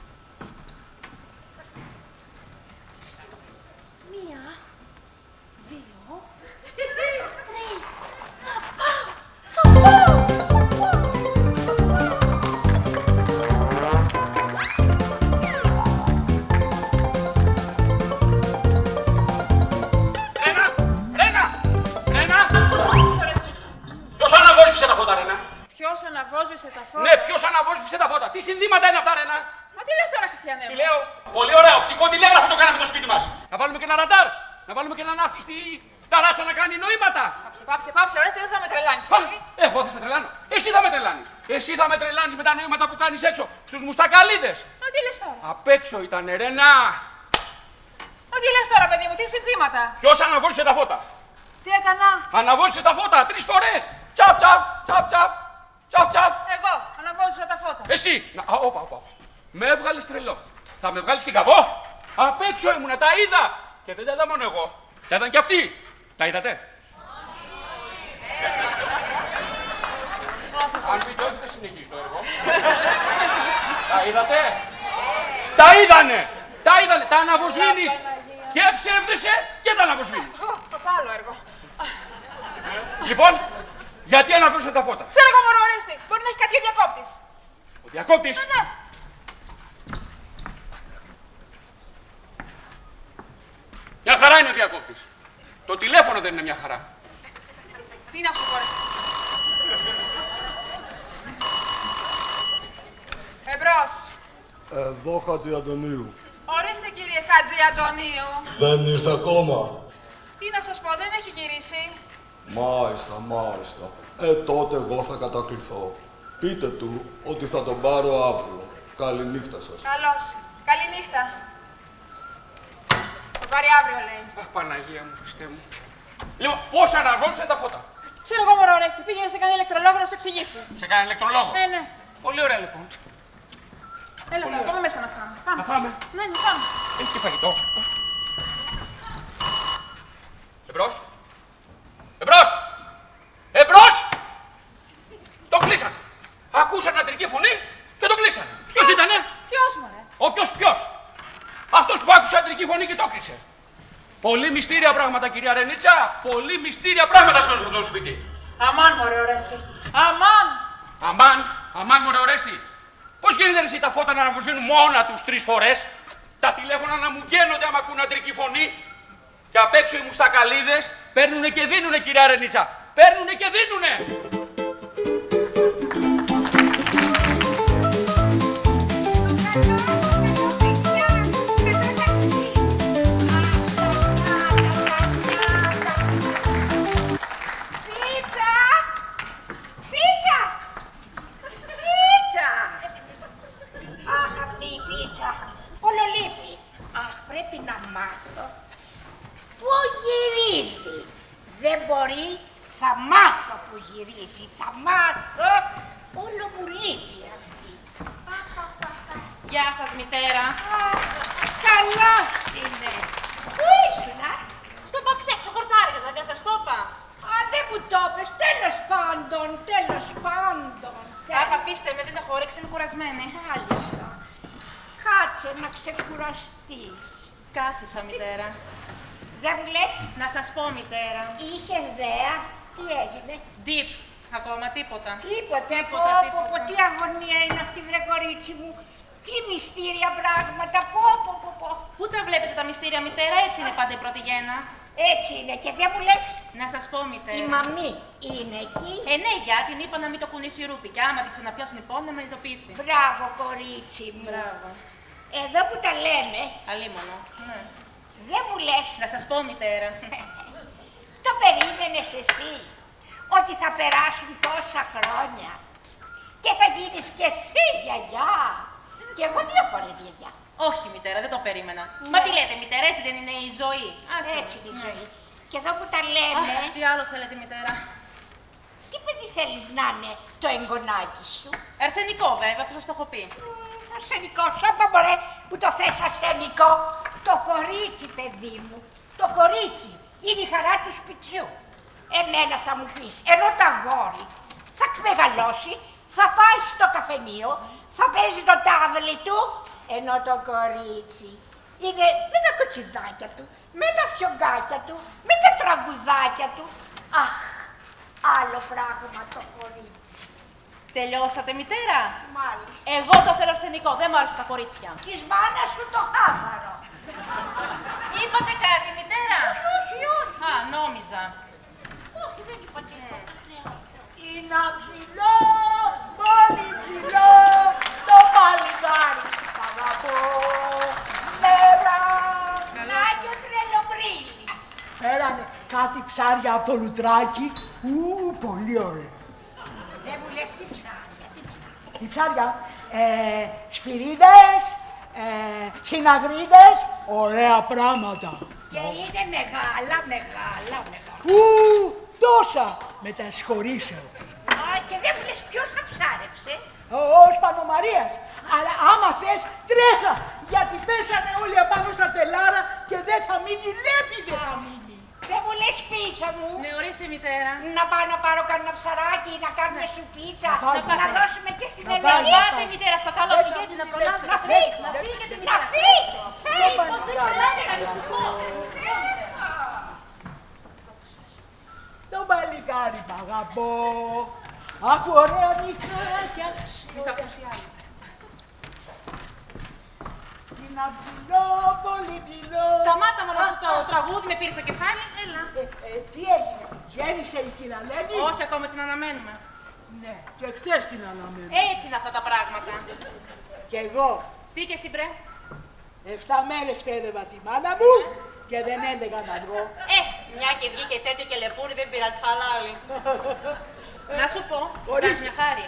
1, 2, 3. Θα πάω! Ρένα! Ποιος αναβόσβησε τα φώτα, Ρένα? Ποιος αναβόσβησε τα φώτα. Ναι, ποιος αναβόσβησε τα φώτα. Τι συνθήματα είναι αυτά, Ρένα? Μα τι λες τώρα, Χριστιανέ μου. Τι λέω? Πολύ ωραία, οπτικό τηλέγραφο το κάναμε το σπίτι μας. Να βάλουμε και ένα ραντάρ. Να βάλουμε και ένα ναύτη στη ταράτσα να κάνει νοήματα. Πάψε, Ορέστη, δεν θα με τρελάνεις. Εγώ θα σε τρελάνω. Εσύ θα με τρελάνεις. Εσύ θα με τρελάνεις με τα νοήματα που κάνεις έξω στους μουστακαλίδες. Μα τι λες τώρα. Απ' έξω ήταν, Ρένα. Μα τι λες τώρα, παιδί μου, τι συνθήματα. Ποιος αναβόσβησε τα φώτα? Τι έκανα. Αναβόσβησε τα φώτα 3 φορές. Τσαφ, τσαφ, τσαφ, τσαφ. Τσαφ, τσαφ. Εγώ αναβόσβησα τα φώτα. Εσύ. Όπα. Με έβγαλες τρελό. Θα με βγάλεις και καβό. Απ' έξω ήμουνα, τα είδα. Και δεν τα είδα μόνο εγώ. Τα είδαν κι αυτοί. Τα είδατε? Αν μην το όχι, δεν συνεχίζει το έργο. Τα είδατε? Τα είδανε. Τα αναβοσβήνεις. Και ψεύδεσαι και τα αναβοσβήνεις. Το άλλο έργο. Λοιπόν, γιατί αναβόσβησε τα φώτα? Ξέρω εγώ, μωρό, Ορέστη. Μπορεί να έχει κάτι ο διακόπτης. Ο διακόπτης. Ναι. Μια χαρά είναι ο διακόπτης. Το τηλέφωνο δεν είναι μια χαρά. Τι είναι αυτό, Ορέστη. Εμπρός. Εδώ, Χατζη Αντωνίου. Ορίστε, κύριε Χατζη Αντωνίου. Δεν ήρθε ακόμα. Τι να σας πω, δεν έχει γυρίσει. Μάλιστα. Τότε εγώ θα κατακληθώ. Πείτε του ότι θα τον πάρω αύριο. Καληνύχτα σας. Καλώς. Καληνύχτα. Το πάρει αύριο, λέει. Αχ, Παναγία μου, Χριστέ μου. Λοιπόν, πώς αναβόσβησε τα φώτα? Ξέρω εγώ, μωρό, Ορέστη. Πήγαινε σε κανένα ηλεκτρολόγο να σου εξηγήσει. Σε κανένα ηλεκτρολόγο? Ναι. Πολύ ωραία, λοιπόν. Έλα, θα πάμε μέσα να φάμε. Να φάμε. Ναι, να πάμε. Έχει και φαγητό. Εμπρός! Το κλείσανε. Ακούσαν αντρική φωνή και το κλείσανε. Ποιος ήτανε? Ποιος, μωρέ? Ποιος? Αυτός που άκουσε αντρική φωνή και το κλείσε. Πολύ μυστήρια πράγματα, κυρία Ρενίτσα. Πολύ μυστήρια πράγματα στο αυτό το σπίτι. Αμάν, μωρέ, Ορέστη. Αμάν, μωρέ, Ορέστη. Πώς γίνεται εσύ τα φώτα να αναβοσβήνουν μόνα τους 3 φορές, τα τηλέφωνα να μου γίνονται άμα ακούν αντρική φωνή και απ' έξω οι μουστακαλίδες παίρνουνε και δίνουνε, κυρία Ρενίτσα. Παίρνουνε και δίνουνε. Πρέπει να μάθω. Πού γυρίζει. Δεν μπορεί. Θα μάθω που γυρίζει. Θα μάθω. Όλο μου λείπει αυτή. Γεια σας, μητέρα. Καλά είναι. Πού ήσουνα? Στο παξέξω, χορτάρικας, δεν σας το είπα. Δεν μου το είπες. Τέλος πάντων. Αχ, αφήστε με, δεν έχω όρεξη, είμαι κουρασμένη. Μάλιστα. Κάτσε να ξεκουραστείς. Κάθισα, μητέρα. Δεν μου λες? Να σας πω, μητέρα. Είχες νέα. Τι έγινε? Deep. Ακόμα τίποτα. Τίποτε. Πω, τι αγωνία είναι αυτή, βρε κορίτσι μου. Τι μυστήρια πράγματα. Πω. Πού τα βλέπετε τα μυστήρια, μητέρα, έτσι είναι πάντα η πρώτη γέννα. Έτσι είναι και δεν μου λες. Να σας πω, μητέρα. Η μαμή είναι εκεί. Ναι, για την είπα να μην το κουνήσει η ρούπη. Και άμα την ξαναπιάσουν λοιπόν να με ειδοποιήσει. Μπράβο, κορίτσι μου. Μπράβο. Εδώ που τα λέμε. Αλίμονο. Ναι. Δεν μου λες. Να σας πω, μητέρα. Το περίμενες εσύ. Ότι θα περάσουν τόσα χρόνια. Και θα γίνεις κι εσύ γιαγιά. Και εγώ 2 φορές γιαγιά. Όχι, μητέρα, δεν το περίμενα. Μα τι λέτε, μητέρα, έτσι δεν είναι η ζωή. Έτσι είναι η ζωή. Και εδώ που τα λέμε. Τι άλλο θέλετε, μητέρα. Τι παιδί θέλεις να είναι το εγγονάκι σου. Αρσενικό, βέβαια, αυτό σας το έχω πει. Αρσενικό, σώπα μωρέ που το θες αρσενικό. Το κορίτσι, παιδί μου. Το κορίτσι είναι η χαρά του σπιτιού. Εμένα θα μου πεις, ενώ το αγόρι θα μεγαλώσει, θα πάει στο καφενείο, θα παίζει το τάβλι του, ενώ το κορίτσι είναι με τα κοτσιδάκια του, με τα φιωγκάκια του, με τα τραγουδάκια του. Αχ, άλλο πράγμα το κορίτσι. Τελειώσατε, μητέρα. Μάλιστα. Εγώ το θέλω αρσενικό, δεν μου άρεσαν τα κορίτσια. Της μάνας σου το χάβαρο. Είπατε κάτι, μητέρα. Όχι, όχι. Α, νόμιζα. Όχι, δεν είπα τίποτα. Είναι ψηλό, πολύ ψηλό, το παλικάρι. Θα αγαπώ, μέρα, να και ο τρελομπρίλης. Φέρανε κάτι ψάρια από το λουτράκι. Πολύ ωραία. Δεν μου λες τι ψάρια, τι ψάρια. Τι ψάρια, σφυρίδες, συναγρίδες, ωραία πράγματα. Και είναι μεγάλα, μεγάλα, μεγάλα. Τόσα με τα συγχωρήσεως. Α, και δεν μου λες ποιος θα ψάρεψε. Ο Σπανομαρίας. Αλλά άμα θες τρέχα, γιατί πέσανε όλοι απάνω στα τελάρα και δεν θα μείνει, λέπη δεν θα μείνει. Δεν μου λες πίτσα μου. Ναι, ορίστε, μητέρα. Να πάω να πάρω κανένα ψαράκι, να κάνουμε σου πίτσα, να δώσουμε και στην Να Ελένη. πάτε, μητέρα, στο καλό πηγαίνει να προλάβετε. Να φύγει, να φύγετε, να μητέρα. φύγει. Φύγει. Πώς δεν προλάβετε, ανησυχώ. Το παλικάρι μ' αγαπώ. Αχ, ωραία νυχάκια. Είναι ψηλό, πολύ ψηλό. Σταμάτα μόνο αυτό το τραγούδι, με πήρε στο κεφάλι. Έλα. Τι έγινε, γέννησε η κυραλένη. Όχι, ακόμα την αναμένουμε. Ναι, και χθες την αναμένω. Έτσι είναι αυτά τα πράγματα. Κι εγώ. Τι και εσύ, μπρε. 7 μέρες πέδευα τη μάνα μου και δεν έλεγα να βγω. Μια και βγήκε τέτοιο και λεπούρι, δεν πειράζει, χαλάλι. Να σου πω, κάνεις μια χάρη.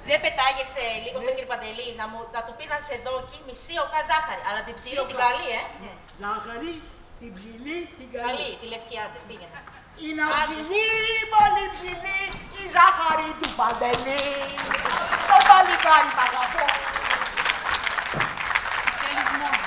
Δεν πετάγεσαι λίγο στον κύριο Παντελή να του πεις να σε δώσει μισή οκά ζάχαρη, αλλά την ψηλή την καλή, Ζάχαρη, την ψηλή, την καλή. Καλή, τη λευκιά, την πήγαινε. Είναι ψηλή, πολύ ψηλή, η ζάχαρη του Παντελή. Το παλικάρι μ' αγαπώ. Θέλεις μόνο.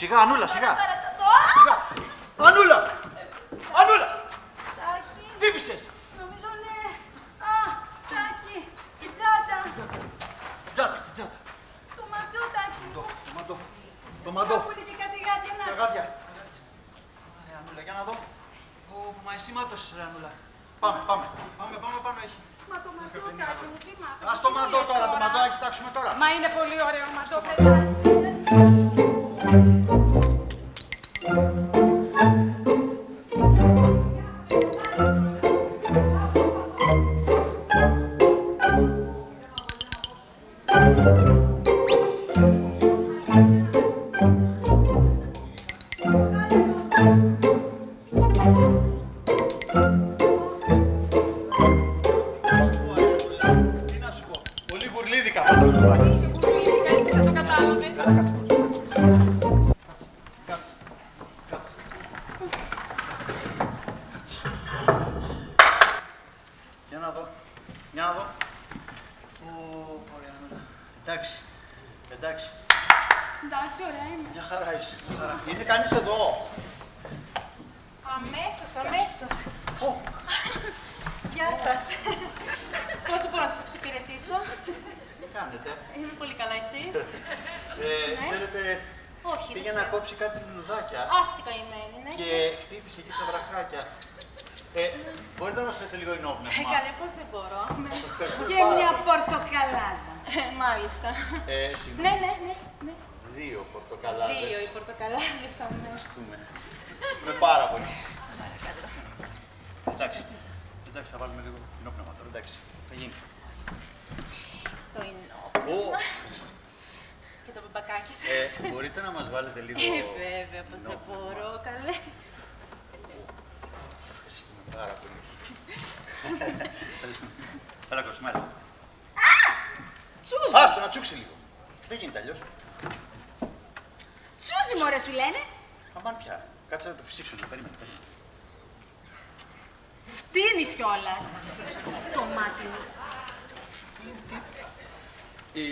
Σιγά, Ανούλα, σιγά. Ανούλα! Ανούλα! Δίπησες. Νομίζω ναι. Α, Τάκη, η τσάτα. Τσάτα, τι τσάτα. Το μαντό, Τάκη μου. Το μαντό. Κάπου είναι και κάτι γάτια να. Τα γάτια. Ανούλα, για να δω. Μα εσύ μάτωσες, ρε Ανούλα. Πάμε πάνω, έχει. Μα το μαντό, Τάκη μου, τι μάθες. Ας το μαντό τώρα, το μαντό, να κοιτάξουμε τώρα. Μα είναι πολύ ωραίο μαντό, παιδάκι. να δω. Ωραία, Ανούλα. Εντάξει. Εντάξει. Εντάξει, ωραία είμαι. Μια χαρά είσαι. Είναι κανείς εδώ? Αμέσως. Γεια σας. Πώς μπορώ να σας εξυπηρετήσω? Τι κάνετε? Είμαι πολύ καλά, εσείς? Ξέρετε, Όχι, πήγε να κόψει κάτι λουλουδάκια. Αχ, τι καημένη, ναι. Και χτύπησε εκεί στα βραχάκια. Μπορείτε να μας φέρετε λίγο ενόπνευμα? Καλέ, πώς δεν μπορώ. Και μια πορτοκαλάδα. Μάλιστα. Συγγνώμη. Ναι. 2 πορτοκαλάδες. 2 οι πορτοκαλάδες αμέσως. Με πάρα πολύ. Εντάξει, θα βάλουμε λίγο ενόπνευμα τώρα, εντάξει, θα γίνει. Το ενόπνευμα. Και το μπαμπακάκι σας. Μπορείτε να μας βάλετε λίγο... Βέβαια, πώς δεν μπορώ, καλέ. Ευχαριστούμε πάρα πολύ. Έλα, Κοσμέλα. Τσούζι! Άστο να τσούξει λίγο. Δεν γίνεται αλλιώς. Τσούζι, μωρέ, σου λένε. Αμάν πια. Κάτσε να το φυσήξω. Περίμενε. Φτύνεις κιόλας. Το μάτι μου. Οι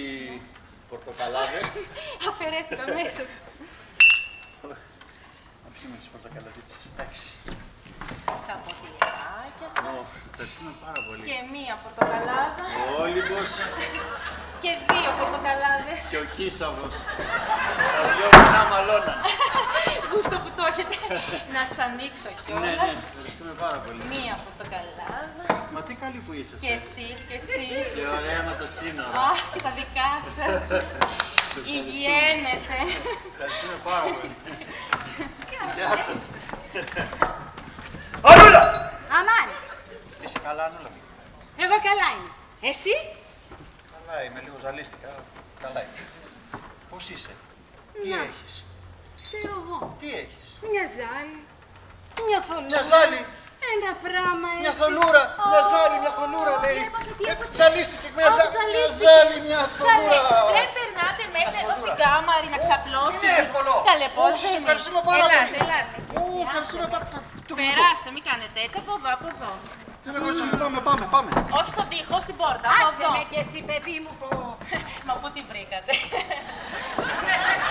πορτοκαλάδες. Αφαιρέθηκα αμέσως. Να ψήσουμε τις πορτοκαλαδίτσες. Εντάξει. Τα ποτηράκια σας. Ευχαριστούμε πάρα πολύ. Και μία πορτοκαλάδα. Ο Όλυμπος. Και 2 πορτοκαλάδες. Και ο Κίσαβος. Τα δυο μηνά μαλώναν. Γούστο που το έχετε. Να σας ανοίξω κιόλας. Ναι, ευχαριστούμε πάρα πολύ. Μία πορτοκαλάδα. Μα τι καλή που είσαστε. Και εσείς, και εσείς. Και ωραία με το τσίνο. Αχ, και τα δικά σας. Υγιένετε. Ευχαριστούμε πάρα πολύ. Γεια σας. Ανούλα! Αμάν. Είσαι καλά, Ανούλα? Εγώ καλά είμαι. Εσύ? Καλά είμαι, λίγο ζαλίστηκα. Καλά είμαι. Πώς είσαι? Τι έχεις? Ξέρω εγώ. Τι έχεις? Μια ζάλη. Μια θολούρα. Μια ζάλη. Ένα πράγμα έτσι. Μια θολούρα. Μια ζάλη, μια θολούρα λέει. Ζαλίστηκε μια ζάλη, μια θολούρα. Δεν περνάτε μέσα εδώ στην κάμαρη να ξαπλώσετε. Είναι εύκολο. Καλέ, πώς Όχι, σε ευχαριστούμε πάρα πολύ. Ελάτε. Ευχαριστούμε πάρα πολύ. Περάστε, μην κάνετε έτσι, από εδώ. Θέλω να πάμε. Όχι στον τοίχο, στην πόρτα. Άσε με κι εσύ, παιδί μου, πω. Μα πού την βρήκατε?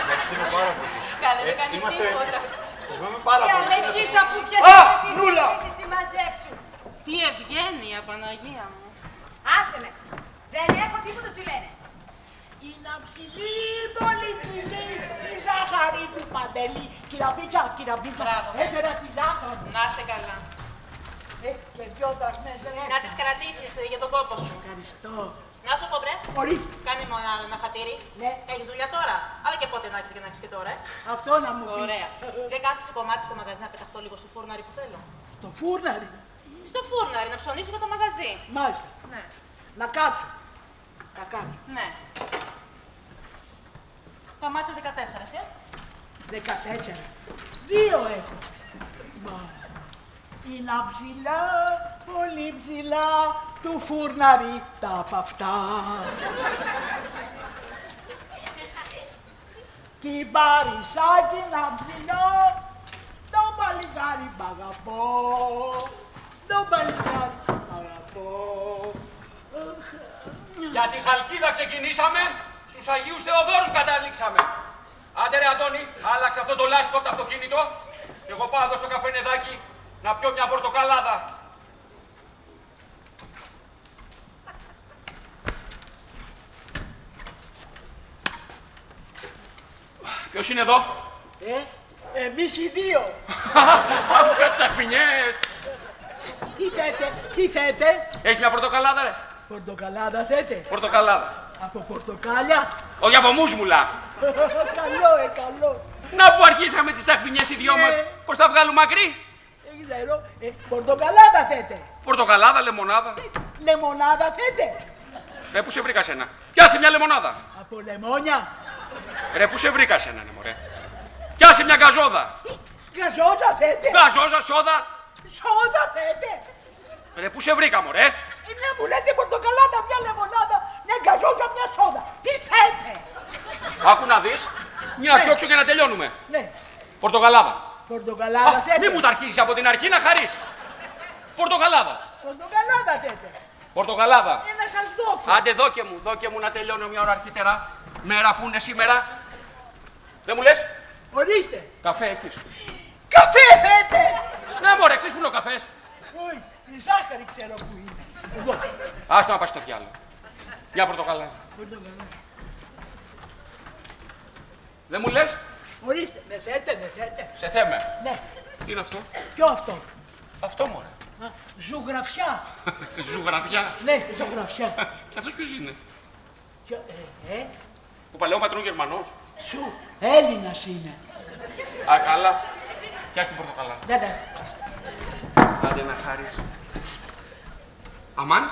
Ευχαριστούμε πάρα πολύ. Καλέ, δεν κάνει τίποτα. Σας πούμε πάρα πολύ. Καλέ, κοίτα που πιάσε τη συζήτηση μαζέψου. Τι ευγένεια, Παναγία μου. Άσε με. Δεν έχω τίποτα σου λένε. Είναι ψηλή, πολύ ψηλή, η ζάχαρη του Παντελή. Κυραμπίτσα, Μπράβο. έφερα τη ζάχαρη. Να είσαι καλά. Και δυο δραχμές δεν Να τις κρατήσεις για τον κόπο σου. Ευχαριστώ. Να σου πω, βρε. Μπορεί. Κάνε μου ένα χατήρι. Ναι. Έχεις δουλειά τώρα. Αλλά και πότε να έχεις και να έχεις και τώρα, Αυτό να μου πεις. Ωραία. Δεν κάθεσαι κομμάτι στο μαγαζί να πεταχτώ λίγο στο φούρναρι που θέλω. Το φούρναρι. Στο φούρναρι, να ψωνίσω για το μαγαζί. Μάλιστα. Ναι. Να κάτσω. Να κάτσω. Ναι. Τα μάτσα 14, εσύ. 14. 2 έχω. Μα είναι ψηλά, πολύ ψηλά, του φούρναρι τα παυτά. Κι μπαρισάκι να ψηλό, το παλικάρι μ' αγαπώ. Το παλικάρι μ' αγαπώ. Για τη Χαλκίδα ξεκινήσαμε, στους Αγίους Θεοδόρους καταλήξαμε. Άντε ρε Αντώνη, άλλαξε αυτό το λάστιχο από το αυτοκίνητο και εγώ πάω εδώ στο καφενεδάκι να πιω μια πορτοκαλάδα. Ποιος είναι εδώ? Εμείς οι δύο. Αφού τσαχμινιές. Τι θέτε. Έχεις μια πορτοκαλάδα ρε? Πορτοκαλάδα θέτε. Πορτοκαλάδα. Από πορτοκάλια. Όχι από μουσμουλα. Καλό. Να που αρχίσαμε τις τσαχμινιές οι δυο μας. Πώς θα βγάλουμε μακρύ? Δεν ξέρω. Πορτοκαλάδα θέτε. Πορτοκαλάδα, λεμονάδα. Λεμονάδα θέτε. Πού σε βρήκα σένα? Πιάσε μια λεμονάδα. Από λεμόνια. Ρε, πού σε βρήκα σένα, ναι, μωρέ. Πιάσε μια γκαζόδα. Γκαζόζα θέτε. Γκαζόζα, σόδα. Σόδα θέτε. Ρε, πού σε βρήκα, μωρέ. Ναι, μου λέτε πορτοκαλάδα, μια λεμονάδα, μια γκαζόζα, μια σόδα. Τι θέτε. Άκου να δεις. Μια πιόξω και να τελειώνουμε. Ναι. Πορτοκαλάδα. Πορτοκαλάδα θέτε. Μη μου τα αρχίσεις από την αρχή να χαρείς. Πορτοκαλάδα. Πορτοκαλάδα θέτε. Πορτοκαλάδα. Να σας δώσω. Άντε δώκε μου να τελειώνω μια ώρα αρχίτερα. Μέρα που είναι σήμερα. Δεν μου λες. Ορίστε. Καφέ έχεις. Καφέ θέτε. Ναι μωρέ, ξέρεις που είναι ο καφές. Όχι, η ζάχαρη ξέρω που είναι. Εδώ. Άστο να πάει στο διάλογο. Για πορτοκαλάδα. Δεν μου λες. Ορίστε, με θέτε. Σε θέμε. Ναι. Τι είναι αυτό. Ποιο αυτό. Αυτό μωρέ. Ζωγραφιά. Ζωγραφιά. Ναι, ζωγραφιά. Και αυτός ποιος είναι. Που παλαιό πατρόν Γερμανός. Σου, Έλληνας είναι. Α, καλά. Πιάσ' την πορτοκαλάδα. Ναι. Άντε να χάρεις. Αμάν.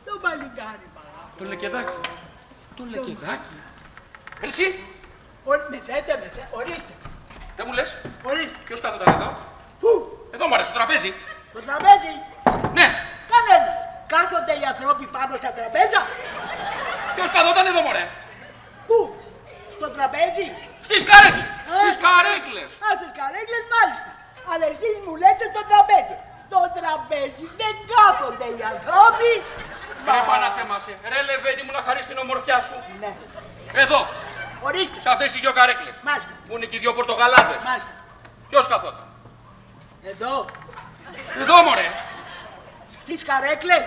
Το παλικάρι παρά. Το λεκεδάκι. Το λεκεδάκι. Εσύ. Με θέτε. Ορίστε. Δεν μου λες. Ορίστε. Ποιος κάθονταν εδώ. Πού. Εδώ μου αρέσει, στο τραπέζι. Στο τραπέζι. Ναι. Κανένας. Κάθονται οι άνθρωποι πάνω στα τραπέζα. Ποιος καθόταν εδώ μωρέ. Πού. Στο τραπέζι. Στις καρέκλες. Στις καρέκλες. Α, στις καρέκλες μάλιστα. Αλλά εσείς μου λέτε στο τραπέζι. Στο τραπέζι δεν κάθονται οι άνθρωποι. Ρε Παναθέμασε. Ρε Λεβέντη μου να χαρείς την ομορφιά σου. Ναι. Εδώ. Ορίστε. Σε αυτές τις δυο καρέκλες. Μάλιστα. Που είναι και οι δυο πορτοκαλάδες. Μάλιστα. Ποιος καθόταν. Εδώ. Εδώ μωρέ. Στις καρέκλες.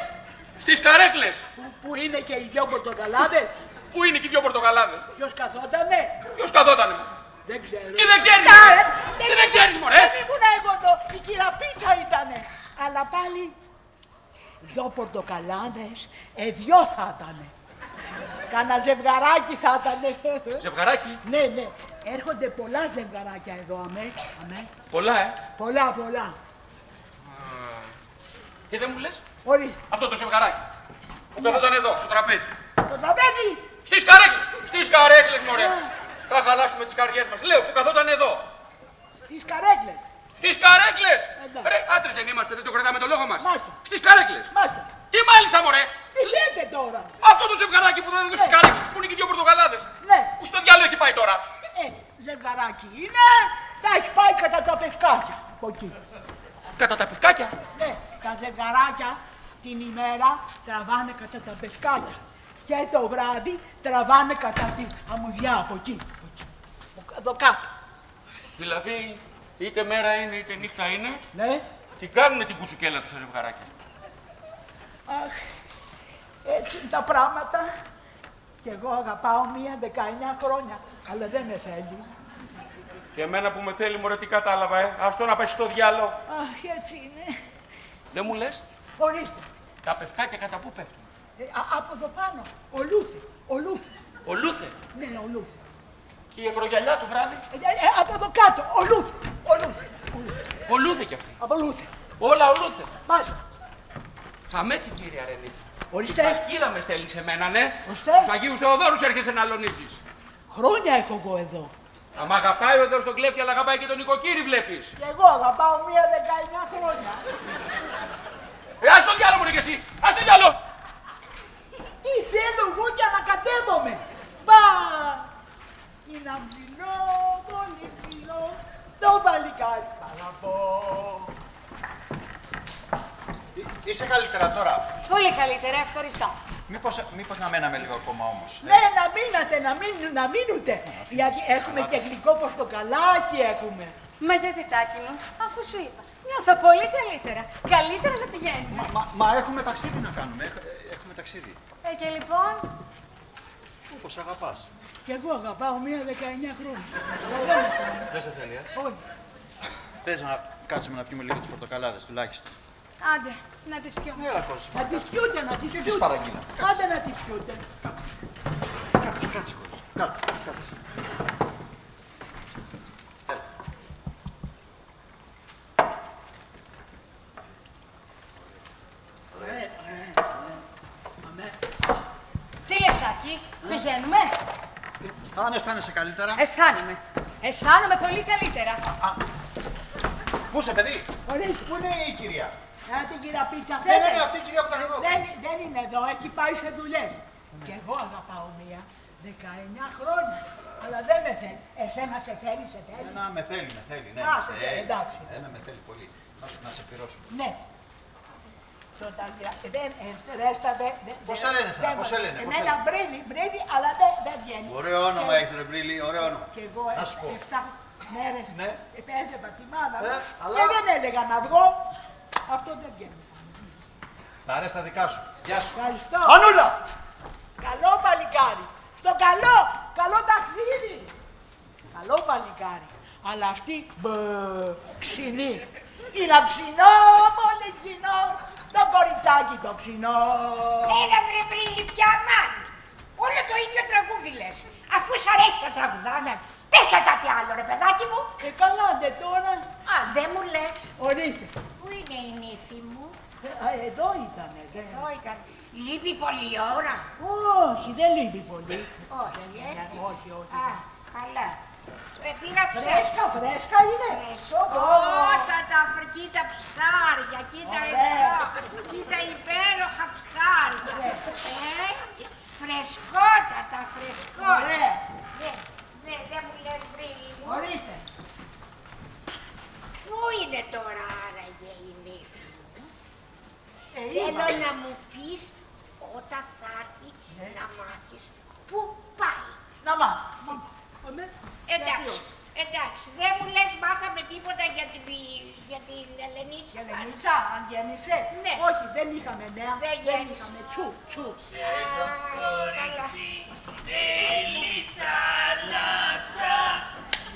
Στις καρέκλες. Που είναι και οι δυο πορτοκαλάδες. Πού είναι και οι δυο πορτοκαλάδες. Ποιος καθότανε. Ποιος καθότανε. Δεν ξέρω. Τι δεν ξέρεις. Τι δεν ξέρεις μωρέ. Δεν ήμουν εγώ εδώ. Η κυραπίτσα ήτανε. Αλλά πάλι δυο πορτοκαλάδες, δυο θα ήτανε. Κάνα ζευγαράκι θα ήτανε. Ζευγαράκι. Ναι. Έρχονται πολλά ζευγαράκια εδώ, αμέ. Πολλά, Πολλά. Και δεν μου λες. Ορίστε. Αυτό το ζευγαράκι. Που καθόταν εδώ, στο τραπέζι. Το τραπέζι. Στις καρέκλες. Στις καρέκλες, μωρέ. Θα χαλάσουμε τις καρδιές μας. Λέω που καθόταν εδώ. Στις καρέκλες. Στις καρέκλες. Ρε, άντρες δεν είμαστε, δεν το κρατάμε το λόγο μας. Μάλιστα. Στις καρέκλες. Μάλιστα. Τι μάλιστα, μωρέ. Τι λέτε τώρα. Αυτό το ζευγαράκι που δεν είναι στις καρέκλες. Που είναι και οι δυο πορτοκαλάδες. Ναι. Που στο διάλογο έχει πάει τώρα. Ζευγαράκι είναι. Θα έχει πάει κατά τα πευκάκια. Από εκεί. Κατά τα πευκάκια. Ναι, τα ζευγαράκια την ημέρα τραβάνε κατά τα πευκάκια. Και το βράδυ τραβάνε κατά τη αμμουδιά από εκεί. Εδώ κάτω. Δηλαδή, είτε μέρα είναι είτε νύχτα είναι. Ναι. Τι κάνουνε την κουτσουκέλα τους τα ζευγαράκια. Αχ, έτσι είναι τα πράγματα. Κι εγώ αγαπάω μία 19 χρόνια, αλλά δεν με θέλει. Και εμένα που με θέλει, μωρέ, τι κατάλαβα, Αυτό να πάει στο διάλογο. Αχ, έτσι είναι. Δεν μου λες. Ορίστε. Τα πευκάκια κατά πού πέφτουν. Από εδώ πάνω. Ολούθε. Ολούθε. Ναι, ολούθε. Και η ακρογιαλιά του βράδυ. Από εδώ κάτω. Ολούθε. Ολούθε κι αυτή. Από ολούθε. Όλα ολούθε. Μάλιστα. Αμέτσι, κύριε Αρενίτσα. Ορίστε. Η κακίδα με στέλνει σε μένα, ναι. Ορίστε. Στους Αγίους Θεοδόρους έρχεσαι να αλωνίζεις. Χρόνια έχω εγώ εδώ. Άμα αγαπάει ο Θεός τον κλέφτη, αλλά αγαπάει και τον νοικοκύρη, βλέπεις. Κι εγώ αγαπάω μία 19 χρόνια. Ας το διάλογο είναι κι εσύ. Ας το διάλογο. Τι θέλω εγώ για να κατέβομαι. Μπα. Είναι αμπλινό, πολύ ψηλό, το παλικάρι παραπώ. Είσαι καλύτερα τώρα. Πολύ καλύτερα, ευχαριστώ. Μήπως να μέναμε λίγο ακόμα όμως. Ναι, να μείνατε, να μείνετε. Γιατί έχουμε και γλυκό πορτοκαλάκι έχουμε. Μα γιατί, Τάκη μου, αφού σου είπα, νιώθω πολύ καλύτερα. Καλύτερα να πηγαίνουμε. Μα έχουμε ταξίδι να κάνουμε. Έχουμε ταξίδι. Και λοιπόν. Όπως αγαπάς. Κι εγώ αγαπάω μία 19 χρόνια. Δεν σε θέλει, Όχι. Θες να κάτσουμε να πιούμε λίγο τις πορτοκαλάδες τουλάχιστον. Άντε, να τις πιω. Έλα, κόρη σου. Να τις πιούτε. Και τις παραγγείλα. Άντε να τις πιούτε. Κάτσε, κόρη. Κάτσε. Τι λες, Τάκη, πηγαίνουμε. Αν αισθάνεσαι καλύτερα. Αισθάνομαι πολύ καλύτερα. Πού είσαι, παιδί. Ορίστε. Πού είναι η κυρία. Την κυρία Πίτσα Δεν είναι αυτή η κυρία που ήταν εδώ. Δεν είναι εδώ, έχει πάει σε δουλειές. Και εγώ αγαπάω μία 19 χρόνια. Αλλά δεν με θέλει. Εσένα σε θέλει. Να με θέλει, ναι. Α, σε θέλει, εντάξει. Με θέλει πολύ. Να σε πληρώσω. Ναι. Δεν, Ρέστα, Πώς σε λένε εσένα, πώς σε λένε. Εμένα Μπρίλι, αλλά δεν βγαίνει. Ωραίο όνομα έχεις ρε Μπρίλι, ωραίο όνομα. Και εγώ Να σου πω. 7 μέρες επέζευα τη μάνα μου αλλά- και δεν έλεγα να βγω. Αυτό δεν βγαίνει. Τα αρέσει τα δικά σου. Γεια σου. Ευχαριστώ. Ανούλα! Καλό παλικάρι. Στο καλό ταξίδι. Καλό παλικάρι. Αλλά αυτή ξινή. Είναι ξινό, πολύ ξινό. Το κοριτσάκι το ξινό. Έλα βρε Μπρίλη πια αμάν. Όλο το ίδιο τραγούδι λες. Αφού σ' αρέσει να τραγουδάνε. Πες και κάτι άλλο ρε παιδάκι μου. Καλά ντε τώρα. Α, δεν μου λες. Ορίστε. Πού είναι η νύφη μου. Εδώ ήτανε. Εδώ ήταν. Λείπει πολλή ώρα. Όχι, δεν λείπει πολύ. Όχι, Όχι. Α, καλά. Πήρα Φρέσκα είναι. Κοίτα ψάρια, κοίτα εδώ. Κοίτα υπέροχα ψάρια. Φρεσκότατα. Ωραία. Ναι, δεν μου λες Μπρίλη μου. Ορίστε. Πού είναι τώρα άραγε η νύφη μου. Θέλω να μου πεις όταν θα έρθει να μάθεις πού πάει. Να μάθει. Εντάξει, δεν μου λες μάθαμε τίποτα για την Ελενίτσα. Για Ελενίτσα, αν γέννησε. Ναι. Όχι, δεν είχαμε νέα. Δεν γέννησε. είχαμε τσου. Και το κορίτσι θέλει θάλασσα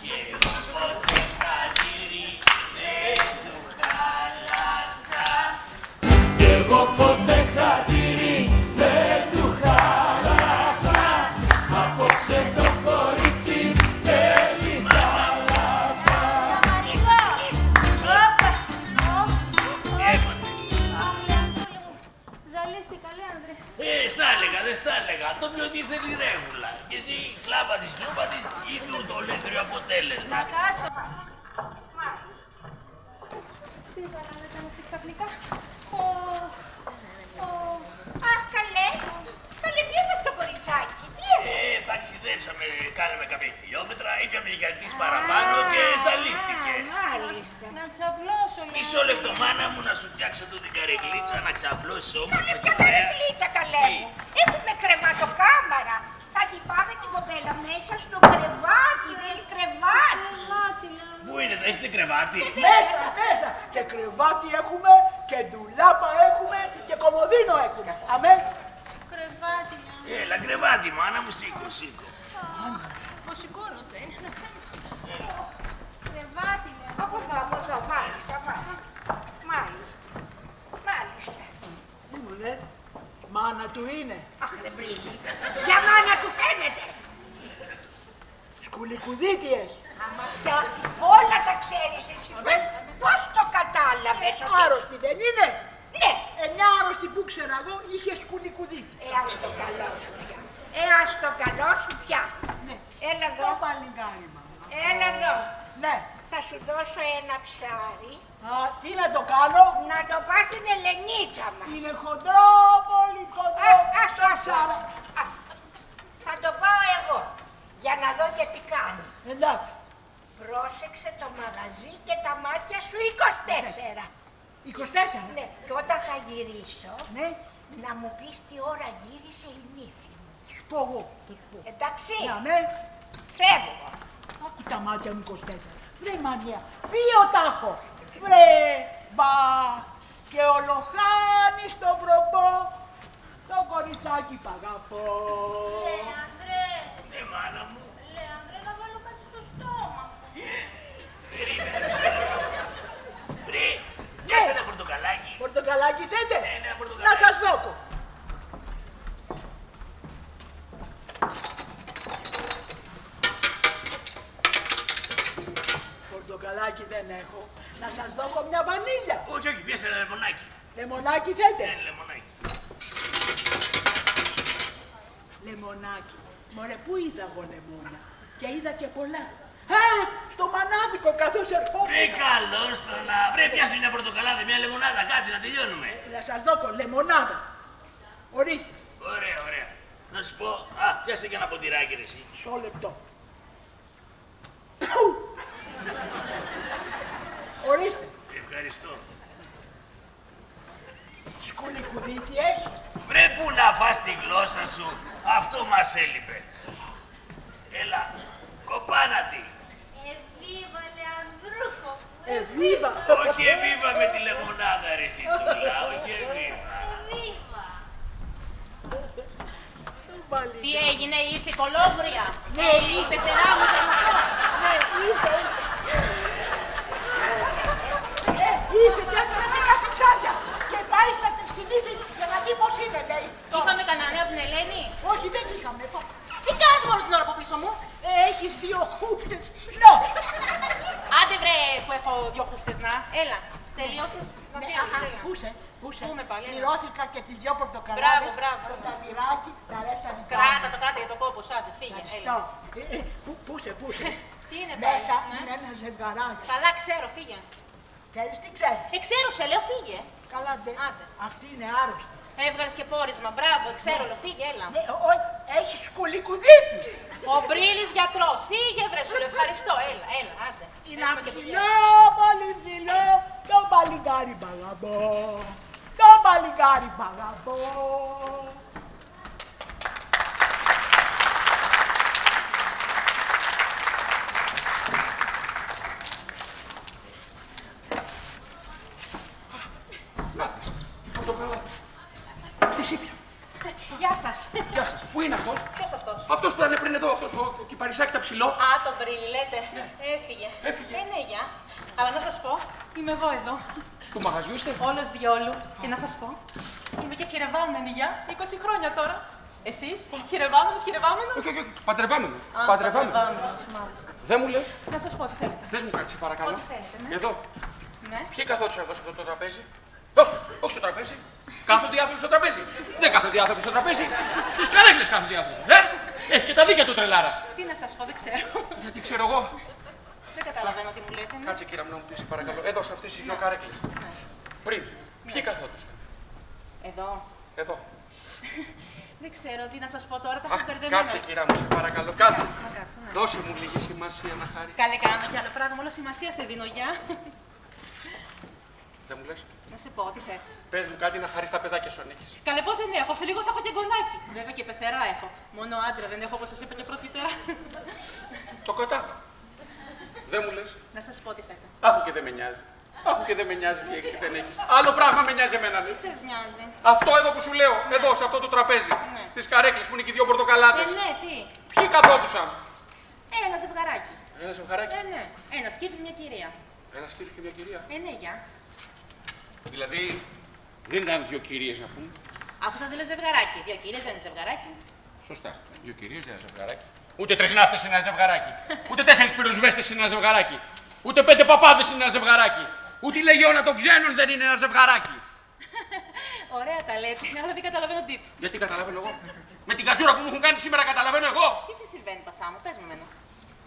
και εγώ ποτέ χατήρι δεν του χάλασα. Κι εγώ ποτέ χατήρι δεν του χάλασα. Απόψε το κορίτσι θέλει θάλασσα. Ζαλίστηκα, Λέανδρε. Στα έλεγα. Το ποιοτή θέλει ρέγουλα. Και εσύ χλάπα της, κλούπα της, είδου το ολέθριο αποτέλεσμα. Να κάτσω. Τι ζαλάνε ήταν αυτή ξαφνικά. Αχ, καλέ. Καλέ, τι έπαθε το κοριτσάκι, τι έπαθε. Ταξιδέψαμε, κάναμε κάποια χιλιόμετρα, ήπιαμε λιγάκι παραπάνω και ζαλίστηκε. Μάλιστα. Να ξαπλώσω, Λέανδρε. Μισό λεπτό, μάνα μου, να σου φτιάξω εδώ την καρεκλίτσα, να ξαπλώσεις όμορφα. Καλέ, ποια καρεκλίτσα, καλέ μου. Έχουμε κρεβατοκάμαρα. Θα την πάμε την κοπέλα μέσα στο κρεβάτι. Θέλει κρεβάτι. Πού είναι, έχετε κρεβάτι. Μέσα. Και κρεβάτι έχουμε, και ντουλάπα έχουμε, και κομμωδίνο έχουμε. Αμέ. Κρεβάτι, Λέανδρε. Έλα, κρεβάτι, μάνα μου, σήκω. Πώς σηκώνονται, είναι ένα θέμα. Κρεβάτι, Λέανδρε. Από εδώ, μάλιστα. Τι μου λες, μάνα του είναι. Αχ, ρε Μπρίλη. Για μάνα του φαίνεται. Σκουλικουδίτη έχει. Αμαξιά, όλα τα ξέρεις εσύ. Πώς το κατάλαβες ότι... Άρρωστη δεν είναι. Ναι. Μια άρρωστη που ξέρα εγώ είχε σκουλικουδίτη. Ας το καλό σου πια. Ας το καλό σου πια. Ναι. Έλα εδώ. Το παλικάρι, μάνα. Έλα εδώ. Ναι. Θα σου δώσω ένα ψάρι. Τι να το κάνω. Να το πας στην Ελενίτσα μας. Είναι χοντρό, πολύ χοντρό. Ψάρα. Θα το πάω εγώ. Για να δω και τι κάνει. Εντάξει. Πρόσεξε το μαγαζί και τα μάτια σου 24. 24. Ναι. Και όταν θα γυρίσω, Ναι. να μου πεις τι ώρα γύρισε η νύφη μου. Σου πω εγώ. Εντάξει. Ναι. Φεύγω. Άκου τα μάτια μου 24. Βρε μανία. Δύο τα έχω. Βρε μπα. Και ολοχάνει στο προπό. Το κοριτσάκι π' αγαπώ. Λέανδρε. Ναι, μάνα μου. Λέανδρε, να βάλω κάτι στο στόμα μου. Περίμενε. Βρε, πιάσε ένα πορτοκαλάκι. Πορτοκαλάκι θέλετε. Ναι, ένα Να πορτοκαλάκι. σας δώσω. Πορτοκαλάκι δεν έχω. Να σας δώσω μια βανίλια. Όχι, πιάσε ένα λεμονάκι. Λεμονάκι θέλετε. Ναι, λεμονάκι. Λεμονάκι. Μωρέ, πού είδα εγώ λεμόνα. Και είδα και πολλά. Στο μανάδικο καθώς ερχόμουν. Βρε, καλώς το να. Βρε, πιάσε μια πορτοκαλάδα, μια λεμονάδα, κάτι να τελειώνουμε. Να σας δώσω λεμονάδα. Ορίστε. Ωραία. Να σου πω, πιάσε και ένα ποτηράκι ρε εσύ. Μισό λεπτό. Ορίστε. Ευχαριστώ. σκουλικουδίτη έχει. Βρε που να φας τη γλώσσα σου, αυτό μας έλειπε. Έλα, κοπάνατη. Εβίβα, Λεανδρούκο. Εβίβα. Όχι εβίβα με τη λεμονάδα ρε Σιτούλα, όχι εβίβα. Τι έγινε, ήρθε η κολόγρια. Ναι, η πεθερά μου θα είναι. Ναι, ήρθε. Ήρθε και έφερε κάτι ψάρια. Και πάει να τη θυμίσει για να δει πώς είναι, λέει. Είχαμε κανένα νέο από την Ελένη. Όχι, δεν είχαμε. Τι κάνεις μόνο την ώρα από πίσω μου. Έχεις 2 χούφτες. Ναι. Άντε βρε που έχω 2 χούφτες να. Έλα. Τελείωσες. Να φύγεις, έλα. Πούσε. Πούμε πάλι. Πληρώθηκα και τις 2 πορτοκαλάδες. Μπράβο. Το ταμιράκι, τα ρέστα δικά μου. Κράτα για το κόπο, άντε, φύγε. Ευχαριστώ. Πούσε. Τι είναι Μέσα πάλι, ναι. είναι ένα ζευγαράκι. Καλά, ξέρω, φύγε. Ξέρεις τι ξέρεις. Ξέρω, σε λέω, φύγε. Καλά, Άντε. αυτή είναι άρρωστη. Έβγαλες και πόρισμα, μπράβο, ξέρω, φύγε, έλα. Ναι, έχει σκουλικουδίτη. Ο Μπρίλης γιατρός, φύγε βρε, σου λέω, ευχαριστώ, έλα, άντε. Είναι ψηλό, πολύ ψηλό, το παλικάρι μπαγαμπό. Το παλικάρι μπαγαμπό. Γεια σας. Γεια σας. Πού είναι αυτός? Ποιος αυτός? Αυτός που ήταν πριν εδώ, αυτός ο κυπαρισάκι τα ψηλό. Α, τον Μπρίλη, λέτε. Έφυγε. Ναι, γεια. Αλλά να σας πω, είμαι εγώ εδώ. Του μαγαζιού είστε? Όλος διόλου. Και να σας πω, είμαι και χειρευάμενη για 20 χρόνια τώρα. Εσείς, χειρευάμενος. Όχι. Παντρευάμενος. Μάλιστα. Δεν μου λες. Να σας πω τι θέλετε. Πες μου κάτι, σε παρακαλώ. Ό,τι θέλετε, ναι. Εδώ. Ναι. Ποιοι καθόντουσαν εδώ σε αυτό το τραπέζι? Όχι στο τραπέζι. Κάθονται οι άνθρωποι στο τραπέζι. Δεν κάθονται οι άνθρωποι στο τραπέζι. Στους καρέκλες κάθονται οι άνθρωποι. Έχει και τα δίκαια του τρελάρας. Τι να σας πω, δεν ξέρω. Γιατί ξέρω εγώ. Δεν καταλαβαίνω τι μου λέτε. Ναι. Κάτσε κύρα μου να μου πεις, παρακαλώ. Εδώ σε αυτές τις 2 καρέκλες. Ναι. Πριν. Ποιοι καθόντουσαν? Εδώ. Δεν ξέρω τι να σας πω τώρα, τα έχω μπερδεμένα. Κάτσε κύρα μου, σε παρακαλώ. Κάτσε. Ναι. Δώσε μου λίγη σημασία να χάρη. Καλέ, κάνω κι άλλο πράγμα, όλο σημασία σε δίνω, γεια. Δεν μου λες. Να σε πω, τι θες. Πες μου κάτι να χαρείς τα παιδάκια σου αν έχεις. Καλέ, πώς δεν έχω, σε λίγο θα έχω και γκονάκι. Βέβαια και πεθερά έχω. Μόνο άντρα δεν έχω, όπως σας είπα και πρωτήτερα. Το κοτά. Δεν μου λες. Να σας πω τι θέτε. Άχου και δεν με νοιάζει. Άχου και δεν με νοιάζει τι έχεις ή δεν έχεις. Άλλο πράγμα με νοιάζει εμένα. Τι σας νοιάζει. Αυτό εδώ που σου λέω, εδώ σε αυτό το τραπέζι. Ναι. Στις καρέκλες που είναι και 2 πορτοκαλάδες. Ναι, τι. Ποιοι καθόντουσαν? Ένα ζευγαράκι. Ένα ζευγαράκι. Ναι. Ένας κύριος και μια κυρία. Ένας κύριος και μια κυρία. Ναι, γεια. Δηλαδή δεν ήταν 2 κυρίες να πούμε. Αφού σας λέω ζευγαράκι. 2 κυρίες δεν είναι ζευγαράκι. Σωστά. 2 κυρίες δεν είναι ζευγαράκι. Ούτε 3 ναύτες είναι ένα ζευγαράκι. Ούτε 4 πυροσβέστες είναι ένα ζευγαράκι. Ούτε 5 παπάδες είναι ένα ζευγαράκι. Ούτε η λεγιώνα των ξένων δεν είναι ένα ζευγαράκι. Ωραία τα λέτε, αλλά δεν καταλαβαίνω τίποτα. Γιατί καταλαβαίνω εγώ. Με την καζούρα που μου έχουν κάνει σήμερα καταλαβαίνω εγώ. Τι σε συμβαίνει, Πασά μου, πες μου εμένα.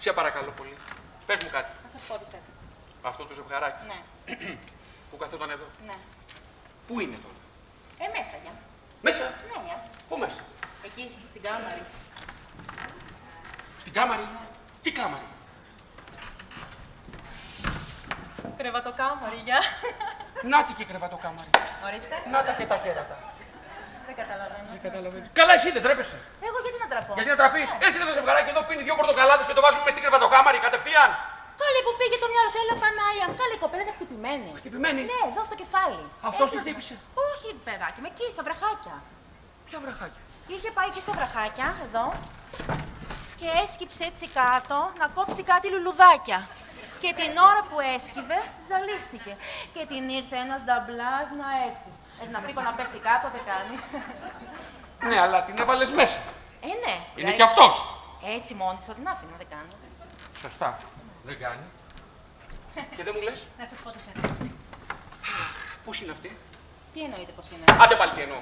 Σε παρακαλώ πολύ. Πες μου κάτι. Να σας πω τι θέτε. Αυτό το ζευγαράκι. Ναι. Που καθόταν εδώ. Ναι. Πού είναι τώρα? Μέσα, γεια. Μέσα. Ναι, γεια. Πού μέσα? Εκεί, στην κάμαρη. Στην κάμαρη. Τι κάμαρη? Κρεβατοκάμαρη, γεια. Νάτι και κρεβατοκάμαρη. Ορίστε. Να τα και τα κέρατα. Δεν καταλαβαίνω. Δεν καταλαβαίνω. Καλά, εσύ δεν τρέπεσαι. Εγώ γιατί να τραπώ. Γιατί να τραπείς. Έρχεται το ζευγαράκι εδώ, πίνει 2 πορτοκαλάδες και το βάζουμε μέσα στην κρεβατοκάμαρη κατευθείαν. Καλή που πήγε το μυαλό σε έλα Πανάγια. Καλή κοπέλα είναι χτυπημένη. Χτυπημένη. Ναι, εδώ στο κεφάλι. Αυτός Έτσι, τη χτύπησε. Όχι, παιδάκι, με εκεί, στα βραχάκια. Ποια βραχάκια? Είχε πάει και στα βραχάκια, εδώ. Και έσκυψε έτσι κάτω να κόψει κάτι λουλουδάκια. Και την ώρα που έσκυβε, ζαλίστηκε. Και την ήρθε ένας νταμπλάς να έτσι. Να φύγω να πέσει κάτω, δεν κάνει. Ναι, αλλά την έβαλες μέσα. Ναι. Είναι κι αυτός. Έτσι μόνη της, θα την άφηνα, δεν κάνω. Σωστά. Δεν κάνει. Και δεν μου λες. Να σας πω τι θέλετε. Πώς είναι αυτή? Τι εννοείτε πώς είναι? Άντε πάλι τι εννοώ.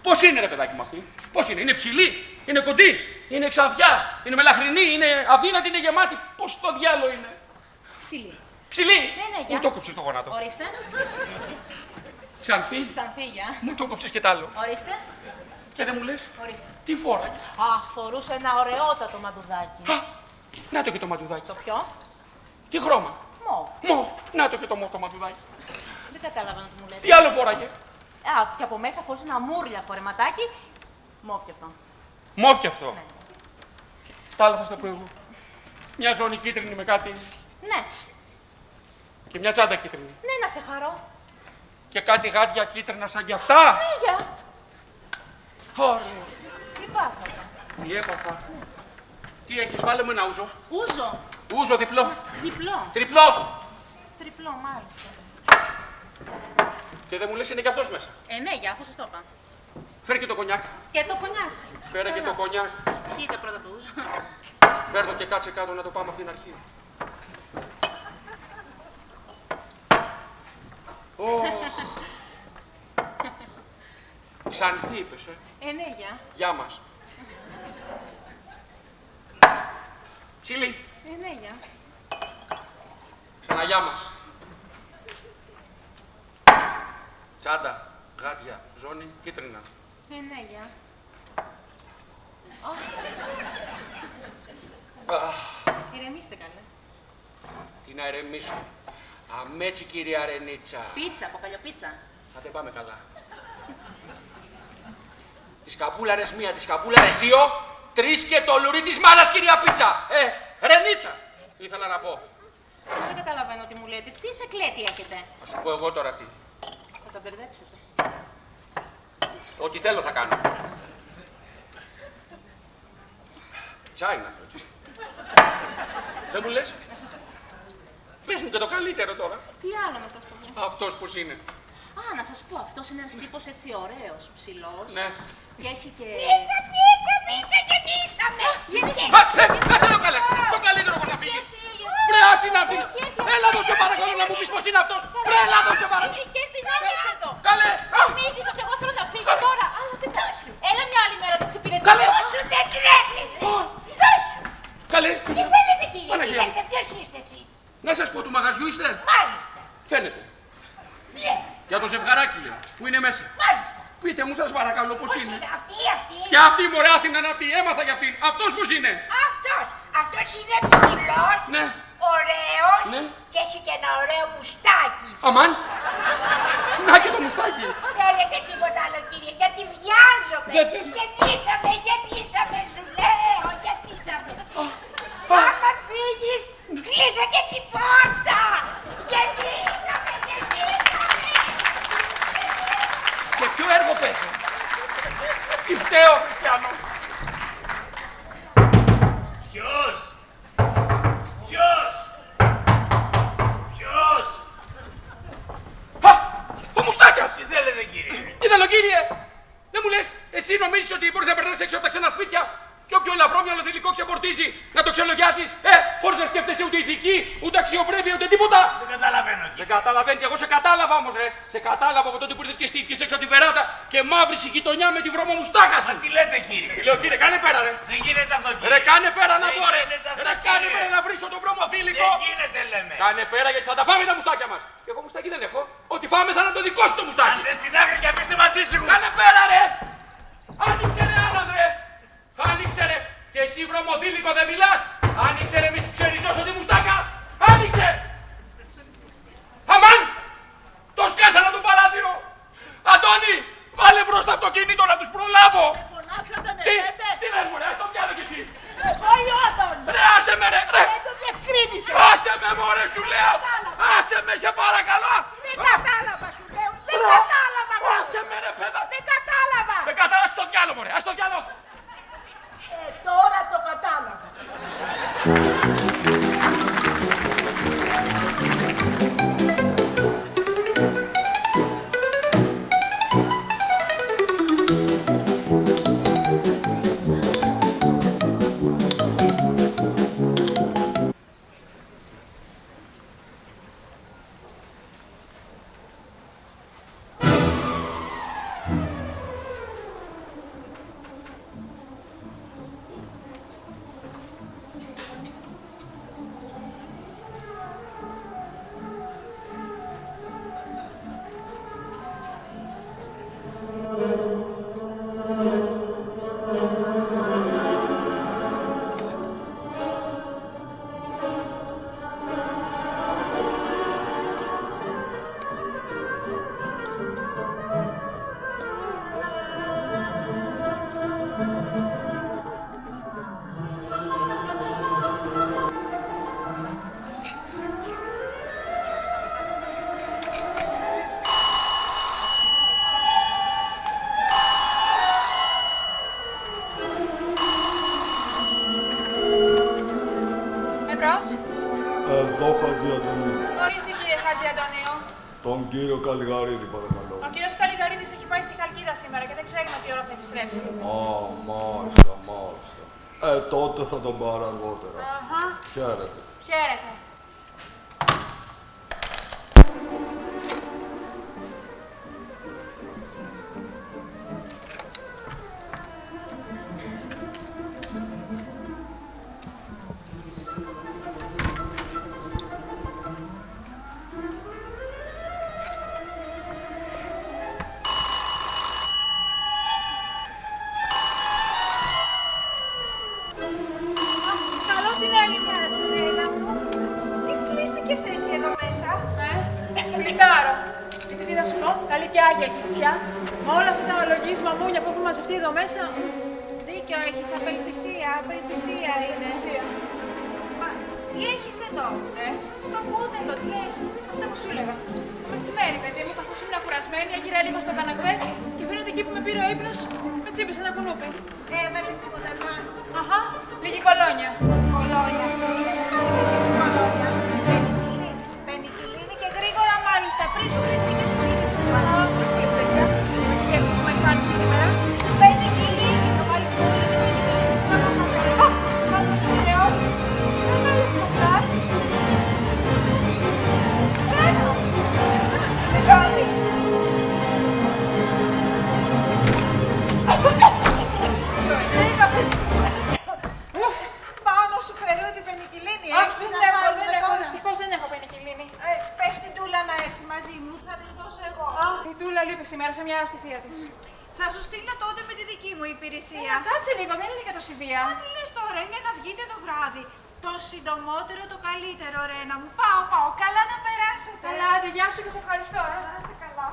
Πώς είναι ρε παιδάκι μου αυτή? Πώς είναι? Είναι ψηλή, είναι κοντή, είναι εξαδιά, είναι μελαχρινή, είναι αδύνατη, είναι γεμάτη. Πώς το διάλογο είναι? Ψηλή. Ψηλή! Ναι, Μου το κόψες το γόνατο. Ορίστε. Ξανθή. Ξανθή, γεια. Μου το κόψες και τ' άλλο. Ορίστε. Και δεν μου λες. Ορίστε. Τι φόραγε? Αχ, φορούσε ένα ωραιότατο μαντουδάκι. Να το και το μαντουδάκι. Το ποιο? Τι χρώμα? Μοβ. Μοβ. Να το και το μοβ το μαντουδάκι. Δεν καταλαβαίνω τι μου λέτε. Τι άλλο φόραγε? Και από μέσα χωρίς ένα μούρλια φορεματάκι. Μόφι αυτό. Μόφι αυτό. Ναι. Τα άλλα θα στα πω εγώ. Μια ζώνη κίτρινη με κάτι. Ναι. Και μια τσάντα κίτρινη. Ναι, να σε χαρώ. Και κάτι γάτια κίτρινα σαν κι αυτά. Ναι, για. Ωραία. Τι πάθατε. Τι έπαθα. Τι έχεις, βάλε μου ένα ούζο. Ούζο. Ούζο διπλό. Διπλό. Τριπλό. Τριπλό, μάλιστα. Και δεν μου λες είναι κι αυτός μέσα. Ναι, για, αφού σας το είπα. Φέρε και το κονιάκ. Και το κονιάκ. Φέρε και το κονιάκ. Πείτε πρώτα το ούζο. Φέρ' το και κάτσε κάτω να το πάμε από την αρχή. Ξανθή είπες, Ναι, για. Γεια μας. Ψήλη. Ναι, για. Ξαναγιά μας. Τσάντα, γάτια, ζώνη, κίτρινα. Ναι, για. Ηρεμήστε καλέ. Τι να ηρεμήσω. Αμέτσι, κυρία Ρενίτσα. Πίτσα, αποκαλιοπίτσα. Θα δεν πάμε καλά. Τις καπούλαρες μία, τις καπούλαρες δύο, τρεις και το λουρί της μάνας, κυρία Πίτσα. Ρενίτσα, ήθελα να πω. Δεν καταλαβαίνω τι μου λέτε. Τι σε κλέτη έχετε. Θα σου πω εγώ τώρα τι. Θα τα μπερδέψετε. Ό,τι θέλω θα κάνω. Τσάι είναι αυτό, έτσι. Δεν μου λες. Να σας πω. Πες μου και το καλύτερο τώρα. Τι άλλο να σας πω. Αυτός πώς είναι. Α, να σας πω, αυτός είναι ένας τύπος έτσι ωραίος, ψηλός. Ναι. Και έχει και... Μίτσα, γεννήσαμε! Γεννήσαμε! Κάτσε εδώ καλέ! Το καλύτερο πως να φύγεις! Βρε, ας την αυτή! Έλα εδώ σε παρακαλώ να μου πεις πως είναι αυτός! Βρε, έλα εδώ σε παρακαλώ! Και στην άκρη εδώ! Καλέ! Νομίζεις ότι εγώ θέλω να φύγω τώρα! Αλλά δεν τόσο! Έλα μια άλλη μέρα σε εξυπηρετήσω! Καλέ! Τόσο δεν τρέπεσαι! Τόσο! Καλέ! Τι θέλετε κύριε, τι Παναγία μου. θέλετε, ποιος είστε εσείς? Να σας πω, του μαγαζιού είστε! Μάλιστα! Φαίνεται. Ναι, Για το ζευγαράκι λέω, που είναι μέσα. μάλιστα! Πείτε μου σας παρακαλώ πώς Πώς είναι. είναι αυτή, αυτή? Και αυτή μωρά στην αναπτή, έμαθα για αυτήν. Αυτός πώς είναι. Αυτός είναι ψηλός, Ναι. ωραίος Ναι. και έχει και ένα ωραίο μουστάκι. Αμάν. Να και το μουστάκι. Θέλετε τίποτα άλλο κύριε, γιατί βιάζομαι. Δεν θέλω. Γεννήσαμε, σου λέω, γεννήσαμε. Άμα φύγεις, κλείσε και την πόρτα. Γεννήσαμε. Σε ποιο έργο πέφτει. Τι φταίω, Χριστιανό. Ποιος! Ποιος! Ποιος! Ο Μουστάκιας. Τι θέλετε κύριε. Τι θέλω κύριε. Δεν μου λες, εσύ νομίζεις ότι μπορείς να περνάς έξω από τα ξένα σπίτια και όποιο ελαφρόμυαλο θηλυκό ξεπορτίζει να το ξελογιάσεις, χωρίς να σκέφτεσαι ούτε ηθική, ούτε αξιοπρέπεια, ούτε τίποτα. Δεν καταλαβαίνω κύριε. Δεν καταλαβαίνεις, εγώ σε κατάλαβα όμως ρε. Σε κατάλαβα από τότε που ήρθες και στήθηκες έξω από τη βεράτα και μαύρης η γειτονιά με τη βρώμο μουστάκα σου. Μα τι λέτε κύριε. Τι λέω κύριε, κάνε πέρα ρε. Δεν γίνεται αυτό κύριε. Ρε κάνε πέρα να Δεν πω ρε. γίνεται αυτό, Ρε κάνε κύριε. πέρα να βρίσω τον βρώμο θήλικο. Δεν γίνεται λέμε. Κάνε πέρα γιατί θα τα φάμε τα μουστάκια μας. Και εγώ μουστάκι δεν έχω. Ό,τι φάμε θα είναι το δικό σου το μουστάκι. Άντε στην άκρη και αφήστε μας ήσυχους. Κάνε πέρα ρε. Άνοιξε ρε άναδρε. Άνοιξε ρε. Και εσύ βρωμοθήλικο δεν μιλάς. Άνοιξε ρε μη σου ξεριζώσω τη μουστάκα. Άνοιξε. Αμάν. Το σκάσανα το παράθυρο. Αντώνη. Βάλε μπροστά από το κινητό να τους προλάβω. Φωνάξατε με Τι, λέτε. τι λες μου ρε, ας το πιάνω κι εσύ. Εγώ ή ο Άδων. Ρε άσε με ρε, ρε. Δεν το διευκρίνησε. Άσε με μωρέ σου λέω. Άσε με σε παρακαλώ. Δεν κατάλαβα σου λέω. Δεν κατάλαβα. Άσε με ρε παιδά. Δεν κατάλαβα. Δεν κατάλαβα, ας το διάλο μωρέ, ας το διάλο. Τώρα το κατάλαβα. κύριο Καλλιγαρίδη, παρακαλώ. Ο κύριος Καλλιγαρίδης έχει πάει στη Χαλκίδα σήμερα και δεν ξέρουμε τι ώρα θα επιστρέψει. Α, μάλιστα. Τότε θα τον πάρω αργότερα. Αχα. Χαίρετε. Χαίρετε. Καλή και άγια Κυψιά. Με όλα αυτά τα λογίσμα μούνια που έχουν μαζευτεί εδώ μέσα. Δίκιο έχεις, απελπισία είναι. Μα, τι έχεις εδώ, στο κούτελο, τι έχεις. Αυτό που σου έλεγα. Το μεσημέρι, παιδί μου, καθώς ήμουν κουρασμένη, έγειρα λίγο στο καναπέ και φαίνεται εκεί που με πήρε ο ύπνος, με τσίπησε ένα κουνούπι. Έβαλες τίποτα πάνω. Αχα, λίγη κολόνια. Κολόνια. Τι σου κάνουν τέτοια κολόνια. Πενικυλίνη και γρήγορα μάλιστα. Πριν σου χρειαστεί και σου γίνει το παλιό. Λες τέτοια. Τι γέμιση με εμφάνισε σήμερα. Πενικυλίνη. Θα βάλεις πολύ την πενικυλίνη στην αναπατρία. Θα το στερεώσεις. Ένα λευκοπλάστη. Ένα. Τι κάνει. Βρήκα πενικυλίνη. Πάνω σου φέρω την πενικυλίνη. Έχεις να πάρουμε τώρα. Δυστυχώς δεν έχω πενικυλίνη. Πες την Τούλα να έρθει μαζί μου, θα της δώσω εγώ. Η Τούλα λείπει σήμερα σε μια άρρωστη θεία της. Θα σου στείλω τότε με τη δική μου υπηρεσία. Κάτσε λίγο, δεν είναι και το συμβία. Μα τι λες τώρα, είναι να βγείτε το βράδυ. Το συντομότερο, το καλύτερο, Ρένα μου. Πάω. Καλά να περάσετε. Καλά, άντε, γεια σου και σε ευχαριστώ, Να είσαι καλά.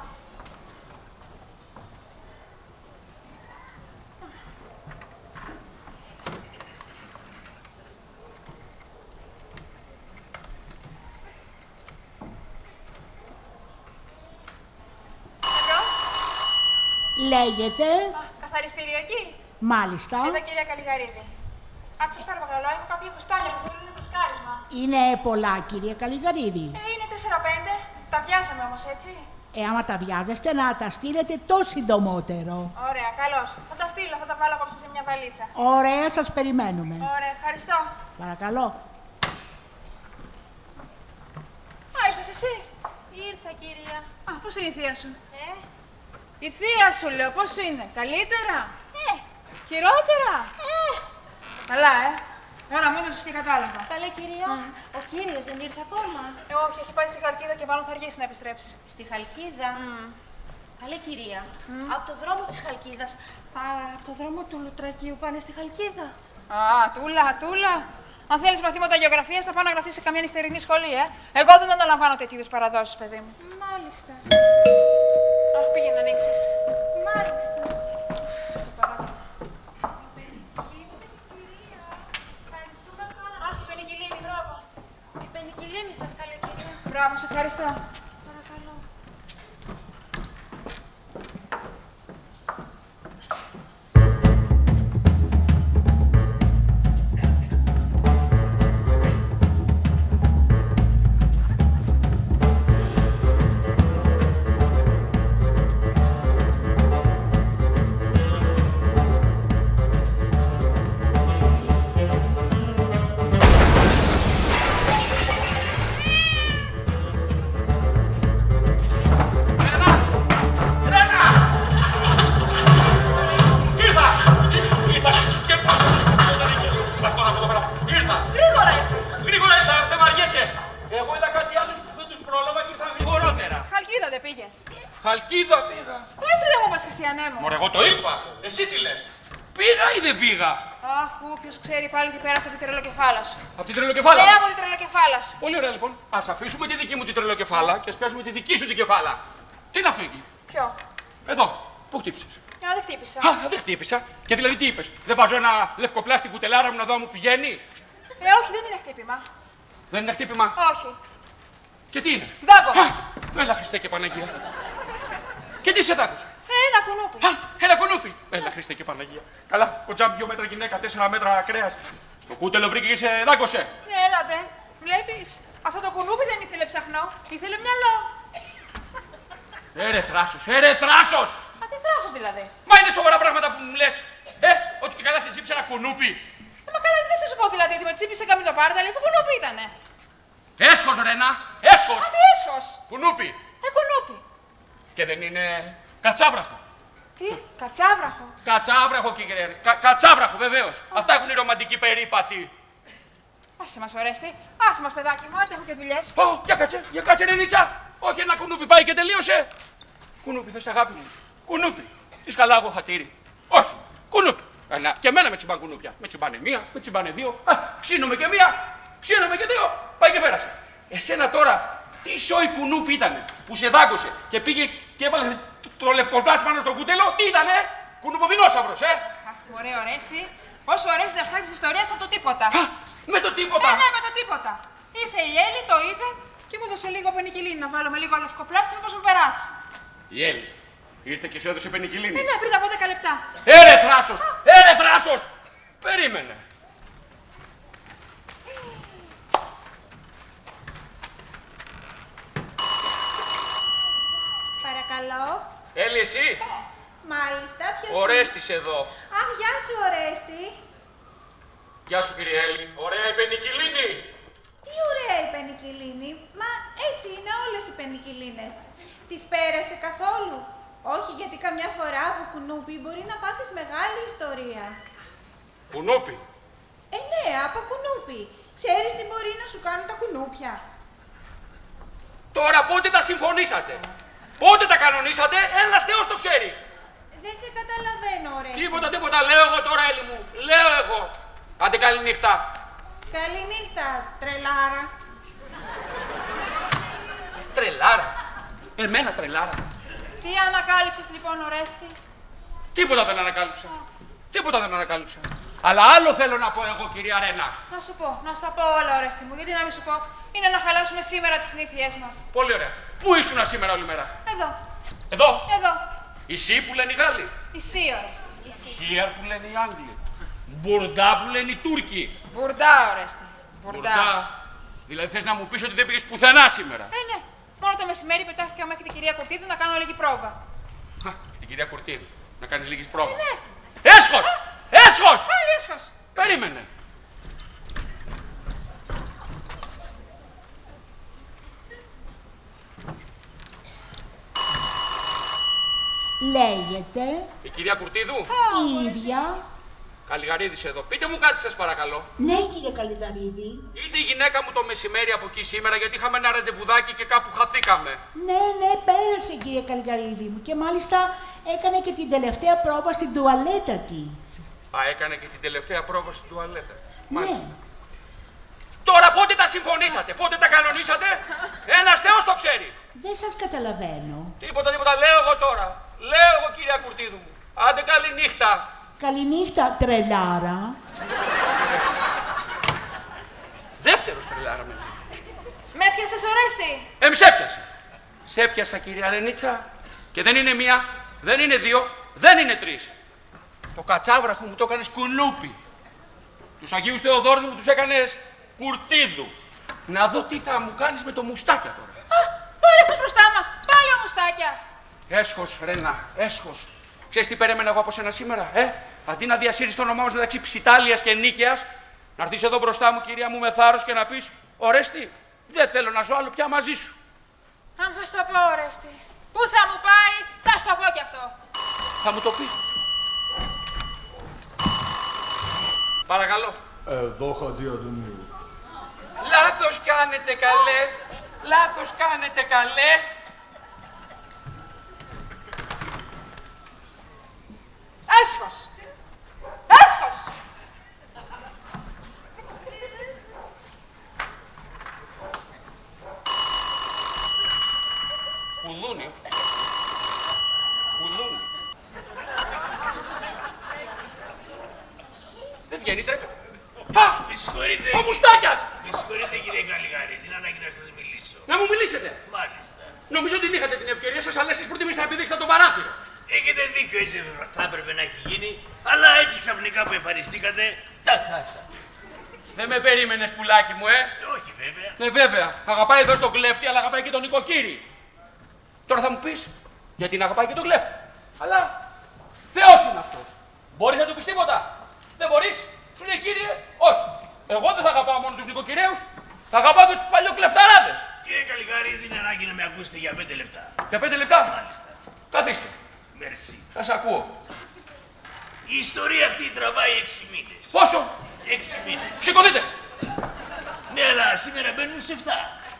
Λέγεται. Καθαριστηριακή. Μάλιστα. Εδώ, κυρία Καλλιγαρίδη. Αν σας παρακαλώ, έχω κάποια φουστάνια που θέλουν φρεσκάρισμα. Είναι πολλά, κύριε Καλλιγαρίδη. Είναι 4-5. Τα βιάζαμε όμως, έτσι. Άμα τα βιάζεστε, να τα στείλετε το συντομότερο. Ωραία, καλώς. Θα τα στείλω, θα τα βάλω απόψε σε μια βαλίτσα. Ωραία, σας περιμένουμε. Ωραία, ευχαριστώ. Παρακαλώ. Α, ήρθες εσύ. Ήρθα, κυρία. Α, πώς είναι η θεία σου. Η θεία σου, λέω, πώς είναι. Καλύτερα. Χειρότερα. Καλά, Ωραία, μου έδωσες και κατάλαβα. Καλέ, κυρία. Ο κύριος δεν ήρθε ακόμα. Όχι, έχει πάει στη Χαλκίδα και μάλλον θα αργήσει να επιστρέψει. Στη Χαλκίδα. Καλέ, κυρία. Από το δρόμο της Χαλκίδας, από το δρόμο του Λουτρακίου πάνε στη Χαλκίδα. Α, Τούλα. Αν θέλεις μαθήματα γεωγραφίας, θα πάω να γραφτείς σε καμία νυχτερινή σχολή, Εγώ δεν αναλαμβάνω τέτοιου είδους παραδόσεις, παιδί μου. Μάλιστα. Αχ, πήγαινε να ανοίξεις. Μάλιστα. Αχ, η πενικυλίνη, μπράβο. Η πενικυλίνη σας, καλέ, κυρία. Μπράβο, σε ευχαριστώ. Παρακαλώ. Χαλκίδα πήγα. Έτσι δεν μου είπες, Χριστιανέ μου. Μωρέ, εγώ το είπα. Εσύ τι λες. Πήγα ή δεν πήγα. Αχ, όποιος ξέρει πάλι τι πέρασε από την τρελοκεφάλα σου. Από την τρελοκεφάλα. Ναι, από την τρελοκεφάλα σου. Πολύ ωραία λοιπόν. Ας αφήσουμε τη δική μου την τρελοκεφάλα και ας πιάσουμε τη δική σου την κεφάλα. Τι να φύγει. Ποιο. Εδώ. Πού χτύπησες. Δεν χτύπησα. Α, δεν χτύπησα. Και δηλαδή τι είπες. Δεν βάζω ένα λευκοπλάστη κουτελάρα μου να δω αν μου πηγαίνει. Όχι, δεν είναι χτύπημα. Δεν είναι χτύπημα. Όχι. Και τι είναι. Δάγκωμα. Έλα Χριστέ και Παναγία. Και τι σε δάκωσε. Ένα κουνούπι. Ένα κουνούπι. Έλα Χριστέ και Παναγία. Καλά, κοτσάμπι 2 μέτρα γυναίκα, 4 μέτρα κρέας. Στο κούτελο βρήκε και σε δάκωσε. Ναι, έλατε. Βλέπεις. Αυτό το κουνούπι δεν ήθελε ψαχνό. Ήθελε μυαλό. Έρε θράσος, έρε θράσος! Μα τι θράσος δηλαδή. Μα είναι σοβαρά πράγματα που μου λες. Ότι και καλά σε τσίψε ένα κουνούπι. Μα καλά, δεν θα σου πω δηλαδή ότι με τσίπησε καμπίνο πάρταλι, αφού κουνούπι ήτανε. Έσχος, Ρένα, έσχος! Μα τι έσχος! Κουνούπι! Κουνούπι. Και δεν είναι κατσάβραχο. Τι, κατσάβραχο. Κατσάβραχο, κύριε. Κατσάβραχο, βεβαίως. Αυτά έχουν οι ρομαντικοί περίπατοι. Άσε μας, Ορέστη. Άσε μας, παιδάκι μου, άντε έχω και δουλειές. Για κάτσε, Ρενίτσα. Όχι, ένα κουνούπι πάει και τελείωσε. Κουνούπι, θες αγάπη μου. Κουνούπι. Τι καλά έχω χατήρι. Όχι, κουνούπι. Και εμένα με τσιμπάνε κουνούπια. Με τσιμπάνε μία, με τσιμπάνε δύο. Ξύνομαι και μία, ξύνομαι και δύο. Πάει και πέρασε. Εσένα τώρα, τι σόι κουνούπι ήτανε που σε δάγκωσε και πήγε και έβαλε το λευκοπλάσι πάνω στο κούτελο. Τι ήτανε, κουνουποδινόσαυρος, Ωραίο, Ορέστη. Όσο ωραίες να φτιάχνεις ιστορίες από το τίποτα. Με το τίποτα. Ναι, με το τίποτα. Ήρθε η Έλλη, το είδε και μου έδωσε λίγο πενικυλίνη να βάλω με λίγο λευκοπλάστη, μήπως μου περάσει. Η Έλλη ήρθε και σου έδωσε πενικυλίνη. Ναι, πριν από 10 λεπτά. Έρε θράσος! Έρε θράσος! Περίμενε. Παρακαλώ. Έλλη, εσύ. Μάλιστα, ποιος Ο Ρέστης εδώ. Αχ, γεια σου, Ορέστη. Γεια σου, κύριε Έλλη. Ωραία η πενικυλίνη. Τι ωραία η πενικυλίνη. Μα έτσι είναι όλες οι πενικυλίνες. Τις πέρασε καθόλου? Όχι, γιατί καμιά φορά από κουνούπι μπορεί να πάθεις μεγάλη ιστορία. Κουνούπι. Ναι, από κουνούπι. Ξέρεις τι μπορεί να σου κάνουν τα κουνούπια? Τώρα πότε τα συμφωνήσατε? Πότε τα κανονίσατε? Ένας Θεός το ξέρει. Δεν σε καταλαβαίνω, Ορέστη. Τίποτα. Λέω εγώ τώρα, Έλλη μου. Λέω εγώ. Άντε καληνύχτα. Καληνύχτα, τρελάρα. Τρελάρα. Εμένα τρελάρα. Τι ανακάλυψες λοιπόν, Ορέστη? Τίποτα δεν ανακάλυψα. Αλλά άλλο θέλω να πω εγώ, κυρία Ρένα. Να σου πω, να στα πω όλα, Ορέστη μου. Γιατί να μην σου πω? Είναι να χαλάσουμε σήμερα τις συνήθειές μας. Πολύ ωραία. Πού ήσουνα σήμερα όλη μέρα? Εδώ. Εδώ. Ισί που λένε οι Γάλλοι. Ισί, Ορέστη. Σίαρ που λένε οι Άγγλοι. Μπουρντά που λένε οι Τούρκοι. Μπουρντά, Ορέστη. Μπουρντά. Δηλαδή θες να μου πεις ότι δεν πήγες πουθενά σήμερα? Ναι. Μόνο το μεσημέρι πετάχτηκα μέχρι την κυρία Κουρτίδου να κάνω λίγη πρόβα. Την κυρία Κουρτίδου. Να κάνεις λίγη πρόβα. Ναι. Έσχος! Έσχος! Πάλι έσχος. Περίμενε. Λέγεται. Η κυρία Κουρτίδου. Η ίδια. Καλλιγαρίδης εδώ. Πείτε μου κάτι σας παρακαλώ. Ναι, κύριε Καλλιδαρίδη. Ήρθε η γυναίκα μου το μεσημέρι από εκεί σήμερα γιατί είχαμε ένα ραντεβουδάκι και κάπου χαθήκαμε. Ναι, πέρασε κύριε Καλλιγαρίδη μου και μάλιστα έκανε και την τελευταία πρόβα στην τουαλέτα της. Έκανε και την τελευταία πρόβα στην τουαλέτα της. Ναι. Τώρα πότε τα συμφωνήσατε, πότε τα κανονίσατε? Ένας Θεός το ξέρει. Δεν σας καταλαβαίνω. Τίποτα, λέω εγώ τώρα. Λέω εγώ, κυρία Κουρτίδου μου. Άντε καλή νύχτα. Καληνύχτα, τρελάρα. Δεύτερος τρελάρα με. Με έπιασες, Ορέστη. Σ' έπιασα. Σ' έπιασα, κυρία Ρενίτσα. Και δεν είναι μία, δεν είναι δύο, δεν είναι τρεις. Το κατσάβραχο μου το έκανες κουνούπι. Τους Αγίους Θεοδόρους μου τους έκανες Κουρτίδου. Να δω τι θα μου κάνεις με το μουστάκια τώρα. Πάλι αυτός μπροστά μας. Πάλι ο Μουστάκιας. Έσχος, Ρένα, έσχος. Ξέρεις τι περίμενα εγώ από σένα σήμερα, Αντί να διασύρεις το όνομά μας μεταξύ Ψιτάλιας και Νίκαιας, να έρθεις εδώ μπροστά μου, κυρία μου, με θάρρος και να πεις: Ορέστη, δεν θέλω να ζω άλλο πια μαζί σου. Αν θα στο πω, Ορέστη. Πού θα μου πάει, θα στο πω κι αυτό. Θα μου το πεις. Παρακαλώ. Εδώ, Χατζη Αντωνίου. Λάθος κάνετε, καλέ. Λάθος κάνετε, καλέ. Έσχος. Έσχος. Κουδούνι. Κουδούνι. Δεν βγαίνει, τρέπεται. Με συγχωρείτε. Ο Μουστάκιας! Με συγχωρείτε, κύριε Καλλιγάρη, την ανάγκη να σας μιλήσω. Να μου μιλήσετε. Μάλιστα. Νομίζω ότι είχατε την ευκαιρία σας, αλλά εσείς προτιμήσατε να επιδείξετε το παράθυρο. Έχετε δίκιο, έτσι θα έπρεπε να έχει γίνει, αλλά έτσι ξαφνικά που εμφανιστήκατε, τα χάσατε. Δεν με περίμενες, πουλάκι μου, Όχι, βέβαια. Ναι, βέβαια. Αγαπάει εδώ στον κλέφτη, αλλά αγαπάει και τον νοικοκύρη. Τώρα θα μου πεις, Γιατί να αγαπάει και τον κλέφτη. Αλλά Θεός είναι αυτός. Μπορείς να του πεις τίποτα? Δεν μπορείς? Σου λέει κύριε, όχι. Εγώ δεν θα αγαπάω μόνο τους νοικοκυρέους. Θα αγαπάω και τους παλιοκλεφταράδες. Κύριε Καλλιγαρίδη, είναι ανάγκη να με ακούσετε για 5 λεπτά. Για 5 λεπτά? Μάλιστα. Καθίστε. Μερσή. Σας ακούω. Η ιστορία αυτή τραβάει 6 μήνες. Πόσο? 6 μήνες. Σηκωθείτε. Ναι, αλλά σήμερα μπαίνουν σε 7.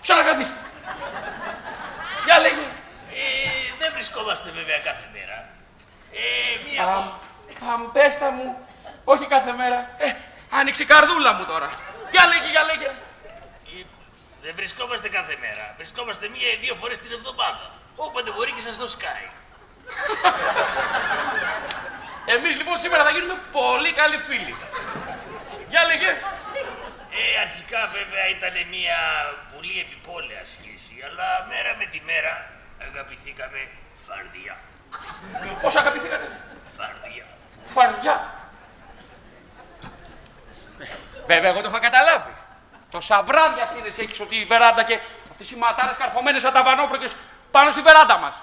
Ξανακαθίστε. Για λέγε. Δεν βρισκόμαστε βέβαια κάθε μέρα. Μία φορά. Αμπέστα μου. Όχι κάθε μέρα. Άνοιξε η καρδούλα μου τώρα. Για λέγε, για λέγε. Δεν βρισκόμαστε κάθε μέρα. Βρισκόμαστε 1 ή 2 φορές την εβδομάδα. Όποτε μπορεί και σας το σκάει. Εμείς λοιπόν σήμερα θα γίνουμε πολύ καλοί φίλοι. Για λέγε. Αρχικά βέβαια ήταν μια πολύ επιπόλαια σχέση, αλλά μέρα με τη μέρα αγαπηθήκαμε φαρδιά. Πώς αγαπηθήκατε? Φαρδιά. Φαρδιά. Βέβαια εγώ το είχα καταλάβει. Τόσα βράδια στείνες έχεις ότι η βεράντα και αυτές οι ματάρες καρφωμένες σαν τα βανόπροκες πάνω στη βεράντα μας.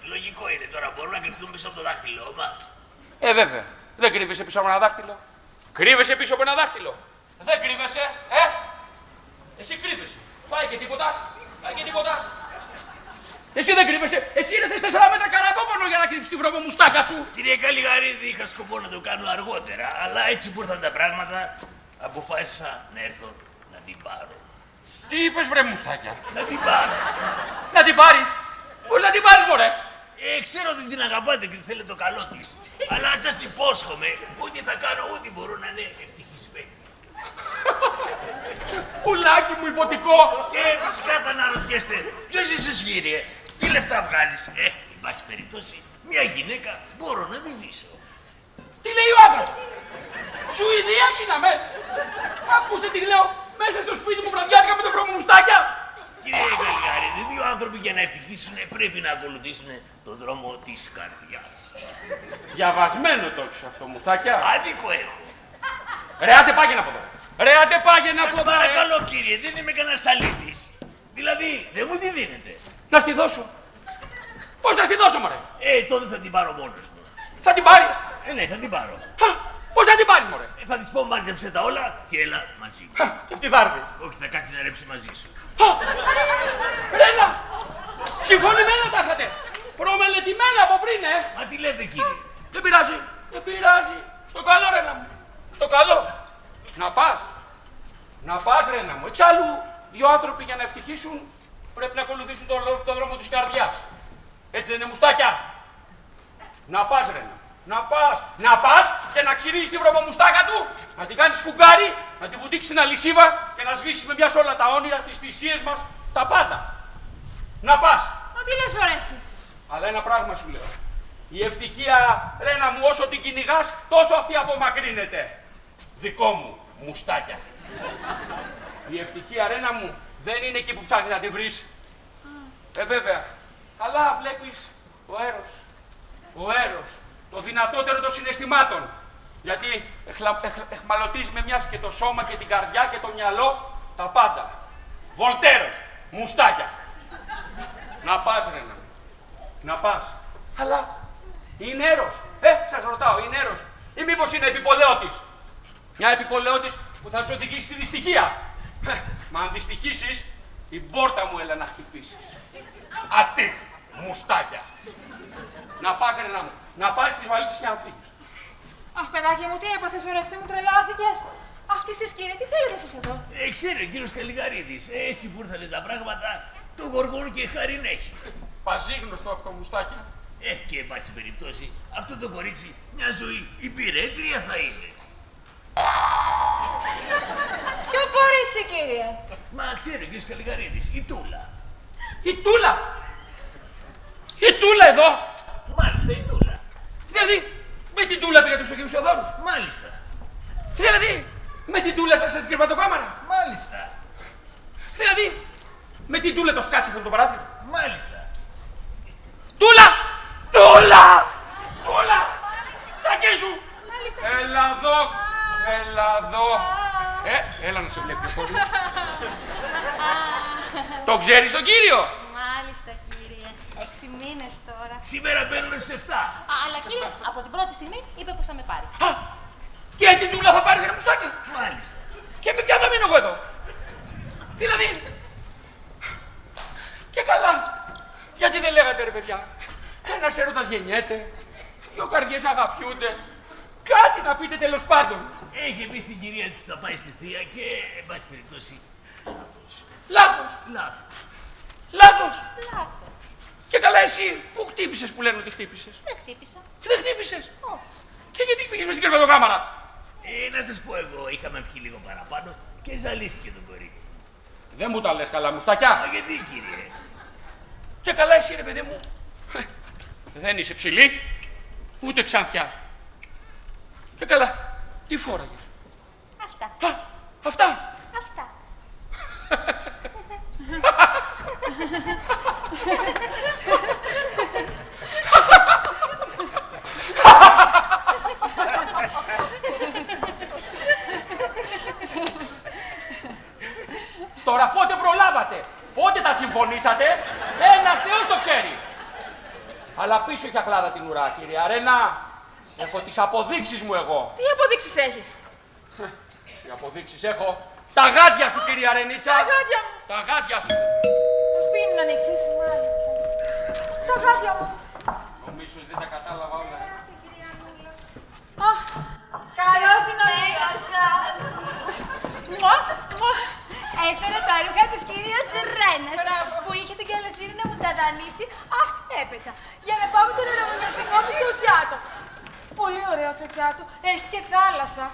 Λογικό είναι τώρα, μπορούμε να κρυφθούμε πίσω από το δάχτυλό μας. Βέβαια. Δεν κρύβεσαι πίσω από ένα δάχτυλο. Κρύβεσαι πίσω από ένα δάχτυλο. Δεν κρύβεσαι, Εσύ κρύβεσαι. Φάει και τίποτα. Φάει και τίποτα. Εσύ δεν κρύβεσαι. Εσύ είναι θες 4 μέτρα καραπόπονο για να κρύψεις τη βρωμομουστάκα σου. Κύριε Καλλιγαρίδη, είχα σκοπό να το κάνω αργότερα, αλλά έτσι που ήρθαν τα πράγματα, αποφάσισα να έρθω να την πάρω. Τι είπες βρε μουστάκια? Να την πάρω. Να την πάρεις? Πώς να την πάρεις μωρέ? Ξέρω ότι την αγαπάτε και ότι θέλετε το καλό της. Αλλά σας υπόσχομαι ότι θα κάνω ό,τι μπορώ να είναι ευτυχισμένη. Πουλάκι μου υποτικό. Και φυσικά θα αναρωτιέστε, ποιος είσαι εσύ κύριε, τι λεφτά βγάλεις. Εν πάση περιπτώσει, μια γυναίκα μπορώ να τη ζήσω. Τι λέει ο άνθρωπος? Σουηδία γίναμε. Ακούστε τι λέω, μέσα στο σπίτι μου βραδιάτικα με το βρωμομουστάκια. Κύριε Καλλιγαρίδη, 2 άνθρωποι για να ευτυχήσουν πρέπει να ακολουθήσουν τον δρόμο της καρδιάς. Διαβασμένο το έχεις αυτό, μουστάκια. Άδικο έχω. Ρε, άντε πάγαινε από εδώ. Ρε, άντε πάγαινε από εδώ. Παρακαλώ κύριε, δεν είμαι κανένας αλήτης. Δηλαδή, δεν μου τη δίνετε. Να στη δώσω. Πώς να στη δώσω, μωρέ? Τότε θα την πάρω μόνος μου. Θα την πάρεις? Ναι, θα την πάρω. Πώς θα την πάρεις, μωρέ? Θα της πω μάζεψε τα όλα και έλα μαζί μου. Και αυτή θα έρθει. Όχι, θα κάτσει να ρέψει μαζί σου. Ρένα! Συμφωνημένα τα είχατε. Προμελετημένα από πριν, Μα τι λέτε κύριε? Δεν πειράζει. Δεν πειράζει. Στο καλό, Ρένα μου. Στο καλό. Να πας. Να πας, Ρένα μου. Εξάλλου, 2 άνθρωποι για να ευτυχήσουν πρέπει να ακολουθήσουν τον δρόμο της καρδιάς. Έτσι δεν είναι, μουστάκια? Να πας, Ρένα. Να πας. Να πας και να ξυρίζεις τη βρωμομουστάκα του, να την κάνεις φουγκάρι, να τη βουτήξεις στην αλυσίβα και να σβήσεις με μια όλα τα όνειρα, τις θυσίες μας, τα πάντα. Να πας. Μα τι λες, Ορέστη? Αλλά ένα πράγμα σου λέω. Η ευτυχία, Ρένα μου, όσο την κυνηγάς, τόσο αυτή απομακρύνεται. Δικό μου, μουστάκια. Η ευτυχία, Ρένα μου, δεν είναι εκεί που ψάχνεις να τη βρεις. Βέβαια. Αλλά βλέπεις ο έρος, το δυνατότερο των συναισθημάτων. Γιατί εχμαλωτίζει με μιας και το σώμα και την καρδιά και το μυαλό, τα πάντα. Βολτέρος, μουστάκια. Να πας, Ρένα. Να πας. Αλλά είναι έρος. Σας ρωτάω, είναι έρος. Ή μήπως είναι επιπολαιώτης? Μια επιπολαιώτης που θα σου οδηγήσει στη δυστυχία. Μα αν δυστυχήσεις, την πόρτα μου έλα να χτυπήσεις. Ατί, μουστάκια. Να πας, Ρένα μου. Να πάρεις τις βαλίτσες και να φύγεις. Αχ, παιδάκι μου, τι έπαθες, Ορέστη μου, τρελάθηκες? Αχ, και εσείς κύριε, τι θέλετε εσείς εδώ? Ξέρει ο κύριος Καλλιγαρίδης, έτσι που ήρθανε τα πράγματα, το γοργόν και χάριν έχει. Παζίγνωστο αυτό, μουστάκια. Και εν πάση περιπτώσει, αυτό το κορίτσι μια ζωή υπηρέτρια θα είναι. Ποιο κορίτσι, κύριε? Μα ξέρει ο κύριος Καλλιγαρίδης, η Τούλα. Η Τούλα! Η Τούλα εδώ! Μάλιστα, η Τούλα. Δηλαδή, με την Τούλα πήγατε στους Αγίους Θεοδόρους. Μάλιστα. Δηλαδή, με την Τούλα σας κρυβά το κάμαρα. Μάλιστα. Δηλαδή, με την Τούλα το σκάσατε το παράθυρο. Μάλιστα. Τούλα! Τούλα! Τούλα! Σακίσου! Έλα εδώ! Έλα εδώ! Έλα να σε βλέπει ο κόσμος. Το ξέρεις τον κύριο? Μάλιστα. μήνες τώρα. Σήμερα μπαίνουν σε 7. Αλλά κύριε, από την πρώτη στιγμή είπε πως θα με πάρει. Και την Τούλα θα πάρεις ένα μουστάκι. Μάλιστα. Και με ποια θα μείνω εγώ εδώ. Δηλαδή. Και καλά. Γιατί δεν λέγατε ρε παιδιά. Ένας έρωτας γεννιέται. Δυο καρδιές αγαπιούνται. Κάτι να πείτε τέλος πάντων. Έχει πει στην κυρία της να πάει στη θεία και, εν πάση περιπτώσει, Λάθος. Λάθος. Και καλά εσύ, πού χτύπησες που λένε ότι χτύπησες. Δεν χτύπησα. Δεν χτύπησες. Και γιατί πήγες μες στην κερματοκάμαρα. Να σας πω εγώ, είχαμε πιει λίγο παραπάνω και ζαλίστηκε το κορίτσι. Δεν μου τα λες καλά μουστακιά. Μα γιατί κύριε. Και καλά εσύ ρε παιδί μου. Δεν είσαι ψηλή, ούτε ξανθιά. Και καλά, τι φόραγες. Αυτά. Αυτά. Αυτά. Τώρα πότε προλάβατε, πότε τα συμφωνήσατε, ένας Θεός το ξέρει. Αλλά πίσω έχει αχλάδα την ουρά, κυρία Ρένα. Έχω τις αποδείξεις μου εγώ. Τι αποδείξεις έχεις. Τι αποδείξεις έχω. Τα γάντια σου, κυρία Ρενίτσα. Τα γάντια μου. Τα γάντια σου. Αφήνει να ανοίξεις. Μάλιστα. Τα γάντια μου. Νομίζω ότι δεν τα κατάλαβα όλα. Αχ, καλώς την οδήγα σας. Έφερα τα ρούχα της κυρίας Ρένας που είχε την καλοσύνη να μου τα δανείσει. Αχ, έπεσα. Για να πάμε τον αερομονιαστικό μου στο Κιάτο. Πολύ ωραίο το Κιάτο. Έχει και θάλασσα.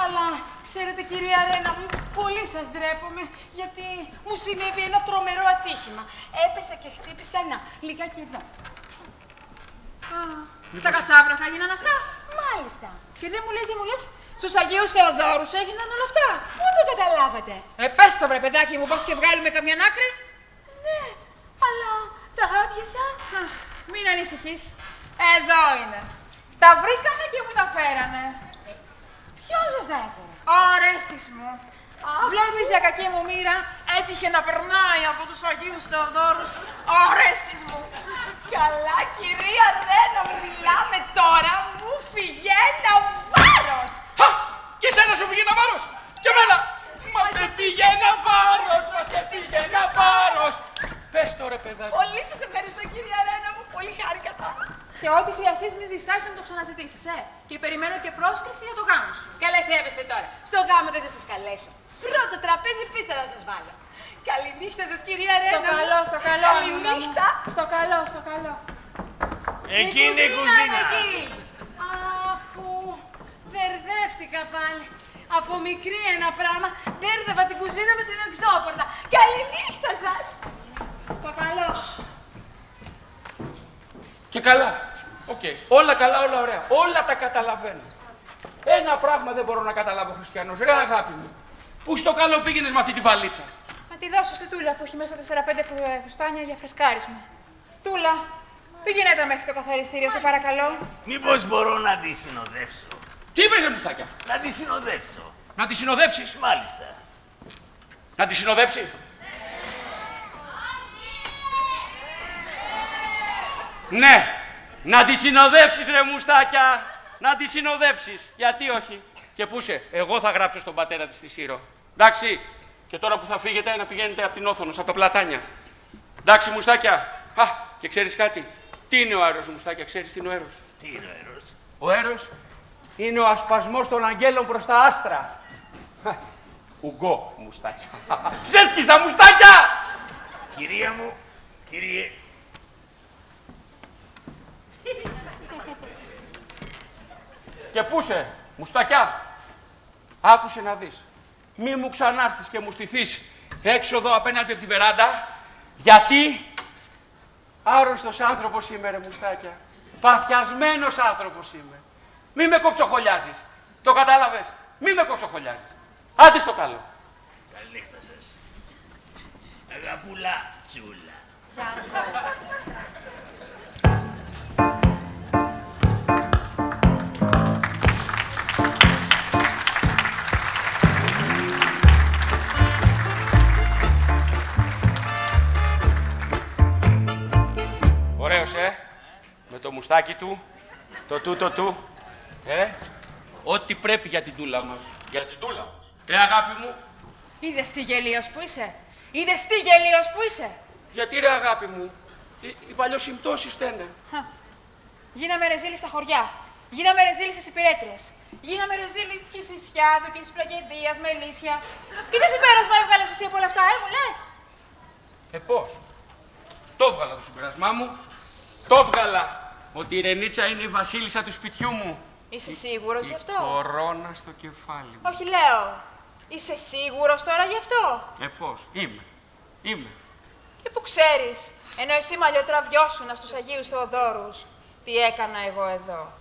Αλλά, ξέρετε κυρία Ρένα μου, πολύ σας ντρέπομαι, γιατί μου συνέβη ένα τρομερό ατύχημα. Έπεσα και χτύπησα λιγάκι εδώ. Στα κατσάβρα γίναν αυτά. Μάλιστα. Και δεν μου λες, στους Αγίους Θεοδόρους έγιναν όλα αυτά. Πού το καταλάβατε. Πες το βρε παιδάκι μου, πας και βγάλουμε καμιά άκρη. Ναι, αλλά τα γάντια σας. Μην ανησυχείς. Εδώ είναι. Τα βρήκανε και μου τα φέρανε. Ποιος σας τα έφερε. Ο Ορέστης μου. Βλέπεις για κακή μου μοίρα, έτυχε να περνάει από τους Αγίους Θεοδόρους ο Ορέστης μου. Καλά κυρία Ρένα, μιλάμε τώρα, μου φύγε ένα βάρος. Και εσένα σου φύγε ένα βάρος. Και εμένα. Μας έφυγε ένα βάρος, μας έφυγε ένα βάρος. Πες το ρε παιδάκι. Πολύ σας ευχαριστώ κυρία Ρένα μου, πολύ χάρηκα τώρα. Και ό,τι χρειαστείς μη διστάσεις να το ξαναζητήσεις, Και περιμένω και πρόσκληση για το γάμο σου. Καλά στρέφεστε τώρα. Στο γάμο δεν θα σας καλέσω. Πρώτο τραπέζι πίστα θα σας βάλω. Καληνύχτα σας κυρία Ρένα. Στο καλό, στο καλό. Καληνύχτα. Στο καλό, στο καλό. Εκεί είναι η κουζίνα. Αχ, μπερδεύτηκα πάλι. Από μικρή ένα πράγμα, μπέρδευα την κουζίνα με την εξώπορτα. Καληνύχτα σας. Στο καλό. Και καλά. Όλα καλά, όλα ωραία. Όλα τα καταλαβαίνω. Ένα πράγμα δεν μπορώ να καταλάβω, Χριστιανός. Ρε αγάπη μου, πού στο καλό πήγαινες με αυτή τη βαλίτσα. Να τη δώσω στη Τούλα που έχει μέσα 4-5 φουστάνια για φρεσκάρισμα. Τούλα, πήγαινε τα μέχρι το καθαριστήριο, σε παρακαλώ. Μήπως μπορώ να τη συνοδεύσω. Τι είπες ρε μουστάκια. Να τη συνοδεύσω. Να τη συνοδέψεις. Μάλιστα. Να τη συνοδέψει. Ναι, να τη συνοδέψεις ρε μουστάκια. Να τη συνοδέψεις. Γιατί όχι. Και πού είσαι, εγώ θα γράψω στον πατέρα της τη Σύρο. Εντάξει. Και τώρα που θα φύγετε να πηγαίνετε από την Όθωνος, από τα πλατάνια. Εντάξει μουστάκια. Και ξέρεις κάτι. Τι είναι ο αέρος μουστάκια, ξέρεις τι είναι ο αέρος. Τι είναι ο αέρος. Ο αέρος είναι ο ασπασμός των αγγέλων προς τα άστρα. Ουγκό μουστάκια. Ζέσκισα μουστάκια. Κυρία μου, κύριε. Και πού είσαι, μουστακιά. Άκουσε να δεις. Μη μου ξανάρθεις και μου στηθείς έξοδο απέναντι από τη βεράντα. Γιατί άρρωστος άνθρωπος είμαι ρε μουστάκια. Παθιασμένος άνθρωπος είμαι. Μη με κοψοχολιάζεις. Το κατάλαβες. Μη με κοψοχολιάζεις. Άντε στο καλό. Καληνύχτα σας. Αγαπούλα τσούλα. Ωραίος, με το μουστάκι του, το τούτο του, ό,τι πρέπει για την τούλα μας. Για την τούλα μας. Αγάπη μου. Είδες τι γελίος που είσαι. Είδες τι γελίος που είσαι. Γιατί ρε αγάπη μου, οι παλιοσυμπτώσεις φταίνε. Γίναμε ρεζίλοι στα χωριά. Γίναμε ρεζίλοι στις υπηρέτριες. Γίναμε ρεζίλοι Κηφισιά, Δουκή της Πλαγεντίας, Μελίσια. Και τι συμπέρασμα έβγαλες εσύ από όλα αυτά, μου λες. Πώς. Το έβγαλα το συμπέρασμά μου. Το έβγαλα. Ότι η Ρενίτσα είναι η βασίλισσα του σπιτιού μου. Είσαι σίγουρος γι' αυτό. Κορώνα στο κεφάλι μου. Όχι, λέω. Είσαι σίγουρος τώρα γι' αυτό. Πώς. Είμαι. Και που ξέρεις, ενώ εσύ μαλλιοτραβιώσουνα στους Αγίους Θεοδόρους, τι έκανα εγώ εδώ.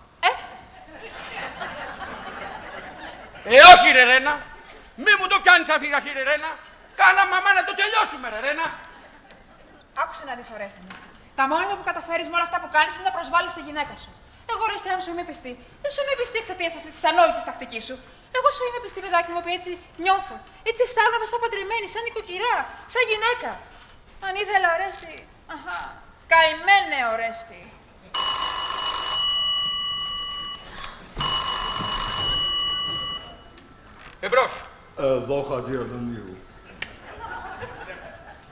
Όχι ρε Ρένα. Μη μου το πιάνεις αφήγαχη ρε Ρένα. Κάνα μαμά να το τελειώσουμε ρε Ρένα. Άκουσε να δεις, Ορέστη μου. Τα μόνιμα που καταφέρεις με όλα αυτά που κάνεις είναι να προσβάλλεις τη γυναίκα σου. Εγώ, Ορέστη, αν σου είμαι πιστή, δεν σου είμαι πιστή εξαιτίας αυτής της ανόητης τακτικής σου. Εγώ σου είμαι πιστή, παιδάκι μου, που έτσι νιώθω. Έτσι αισθάνομαι σαν παντρεμένη, σαν νοικοκυρά, σαν γυναίκα. Αν ήθελα, Ορέστη. Αχα. Καημένε, Ορέστη. Εμπρός. Εδώ, Χατζη Αντωνίου.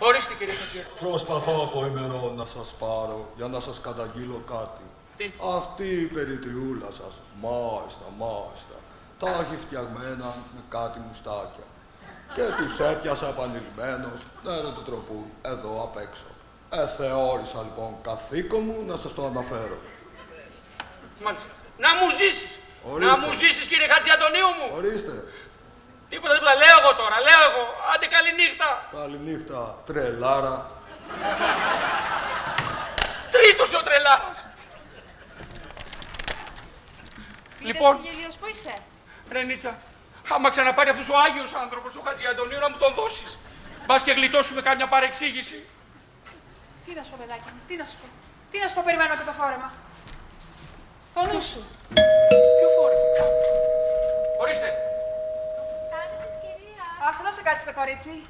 Ορίστε, κύριε Χατζη. Προσπαθώ από ημερών να σας πάρω για να σας καταγγείλω κάτι. Τι? Αυτή η περιτριούλα σας, μάλιστα, τα έχει φτιαγμένα με κάτι μουστάκια. Και τους έπιασα επανειλημμένος να το τροπούν εδώ απ' έξω. Θεώρησα λοιπόν καθήκον μου να σας το αναφέρω. Μάλιστα. Να μου ζήσεις! Ορίστε. Να μου ζήσεις, κύριε Χατζη Αντωνίου μου! Ορίστε. Τίποτα. Λέω εγώ τώρα. Άντε καληνύχτα. Καληνύχτα, τρελάρα. Τρίτος ο τρελάρας. Λοιπόν. Είδες τι γελίος που είσαι. Ρενίτσα, άμα ξαναπάρει αυτός ο Άγιος άνθρωπος, ο Χατζη Αντωνίου, να μου τον δώσεις. Μπας και γλιτώσουμε κάμια παρεξήγηση. Τι να σου πω, παιδάκι μου, τι να σου πω, περιμένω και το φόρεμα. Ο νους σου. Ποιο φόρεμα? Ορίστε. Αχ, δώσε κάτι στο κορίτσι.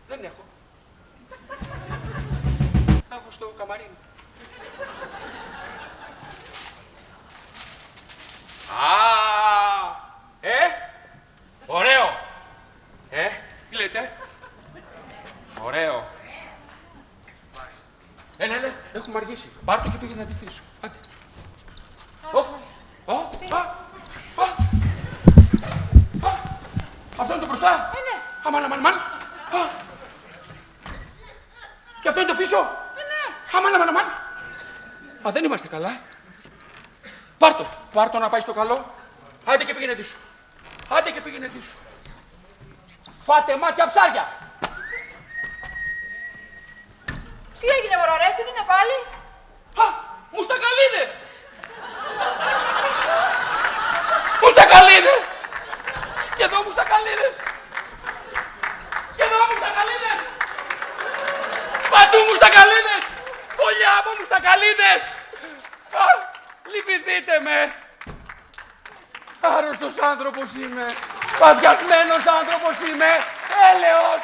Δεν έχω. Έχω στο καμαρίνι. Ωραίο. Τι λέτε? Ωραίο. Έλα, έχουμε αργήσει. Πάρ' το και πήγαινε να ντυθείς. Άντε. Αυτό είναι το μπροστά. Ναι. Αμάν. Και αυτό είναι το πίσω. Ναι. Αμάν. Δεν είμαστε καλά. Πάρ' το να πάει στο καλό. Άντε και πήγαινε ντύσου. Φάτε μάτια ψάρια. Τι έγινε, μωρορέστη, τι είναι πάλι? Μουστακαλίδες. Μουστακαλίδες. Και εδώ μουστακαλίδες. Παντού μουστακαλίδες. Φωλιά από μουστακαλίδες. Λυπηθείτε με. Άρρωστος άνθρωπος είμαι. Παθιασμένος άνθρωπος είμαι. Έλεος.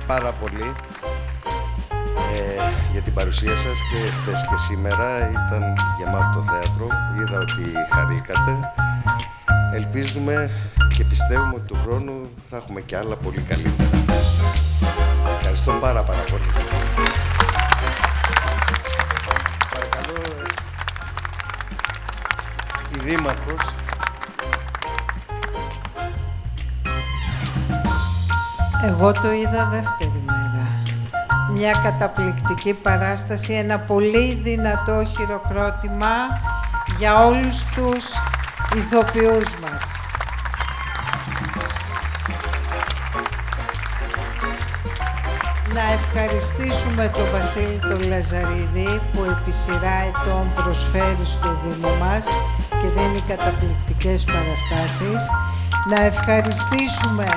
πάρα πολύ για την παρουσία σας και χθες και σήμερα. Ήταν γεμάτο το θέατρο. Είδα ότι χαρήκατε. Ελπίζουμε και πιστεύουμε ότι του χρόνου θα έχουμε και άλλα πολύ καλύτερα. Ευχαριστώ πάρα πολύ. Παρακαλώ, η Δήμαρχος. Εγώ το είδα δεύτερη μέρα. Μια καταπληκτική παράσταση, ένα πολύ δυνατό χειροκρότημα για όλους τους ηθοποιούς μας. Να ευχαριστήσουμε τον Βασίλη τον Λαζαρίδη που επί σειρά ετών προσφέρει στο Δήμο μας και δίνει καταπληκτικές παραστάσεις. Να ευχαριστήσουμε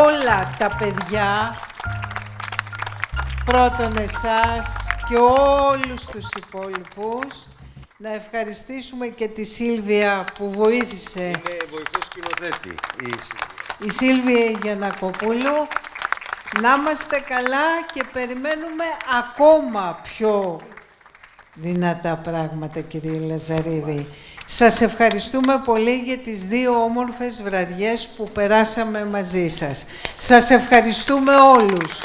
όλα τα παιδιά, πρώτον εσάς και όλους τους υπόλοιπους. Να ευχαριστήσουμε και τη Σίλβια που βοήθησε. Είναι βοηθός σκηνοθέτη. Η Σίλβια Γιαννακοπούλου. Να είμαστε καλά και περιμένουμε ακόμα πιο δυνατά πράγματα, κύριε Λαζαρίδη. Σας ευχαριστούμε πολύ για τις 2 όμορφες βραδιές που περάσαμε μαζί σας. Σας ευχαριστούμε όλους.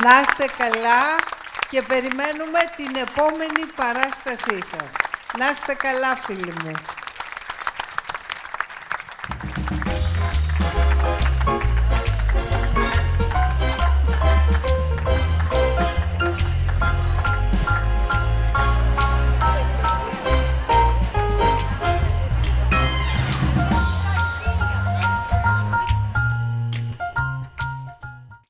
Να είστε καλά και περιμένουμε την επόμενη παράστασή σας. Να είστε καλά, φίλοι μου.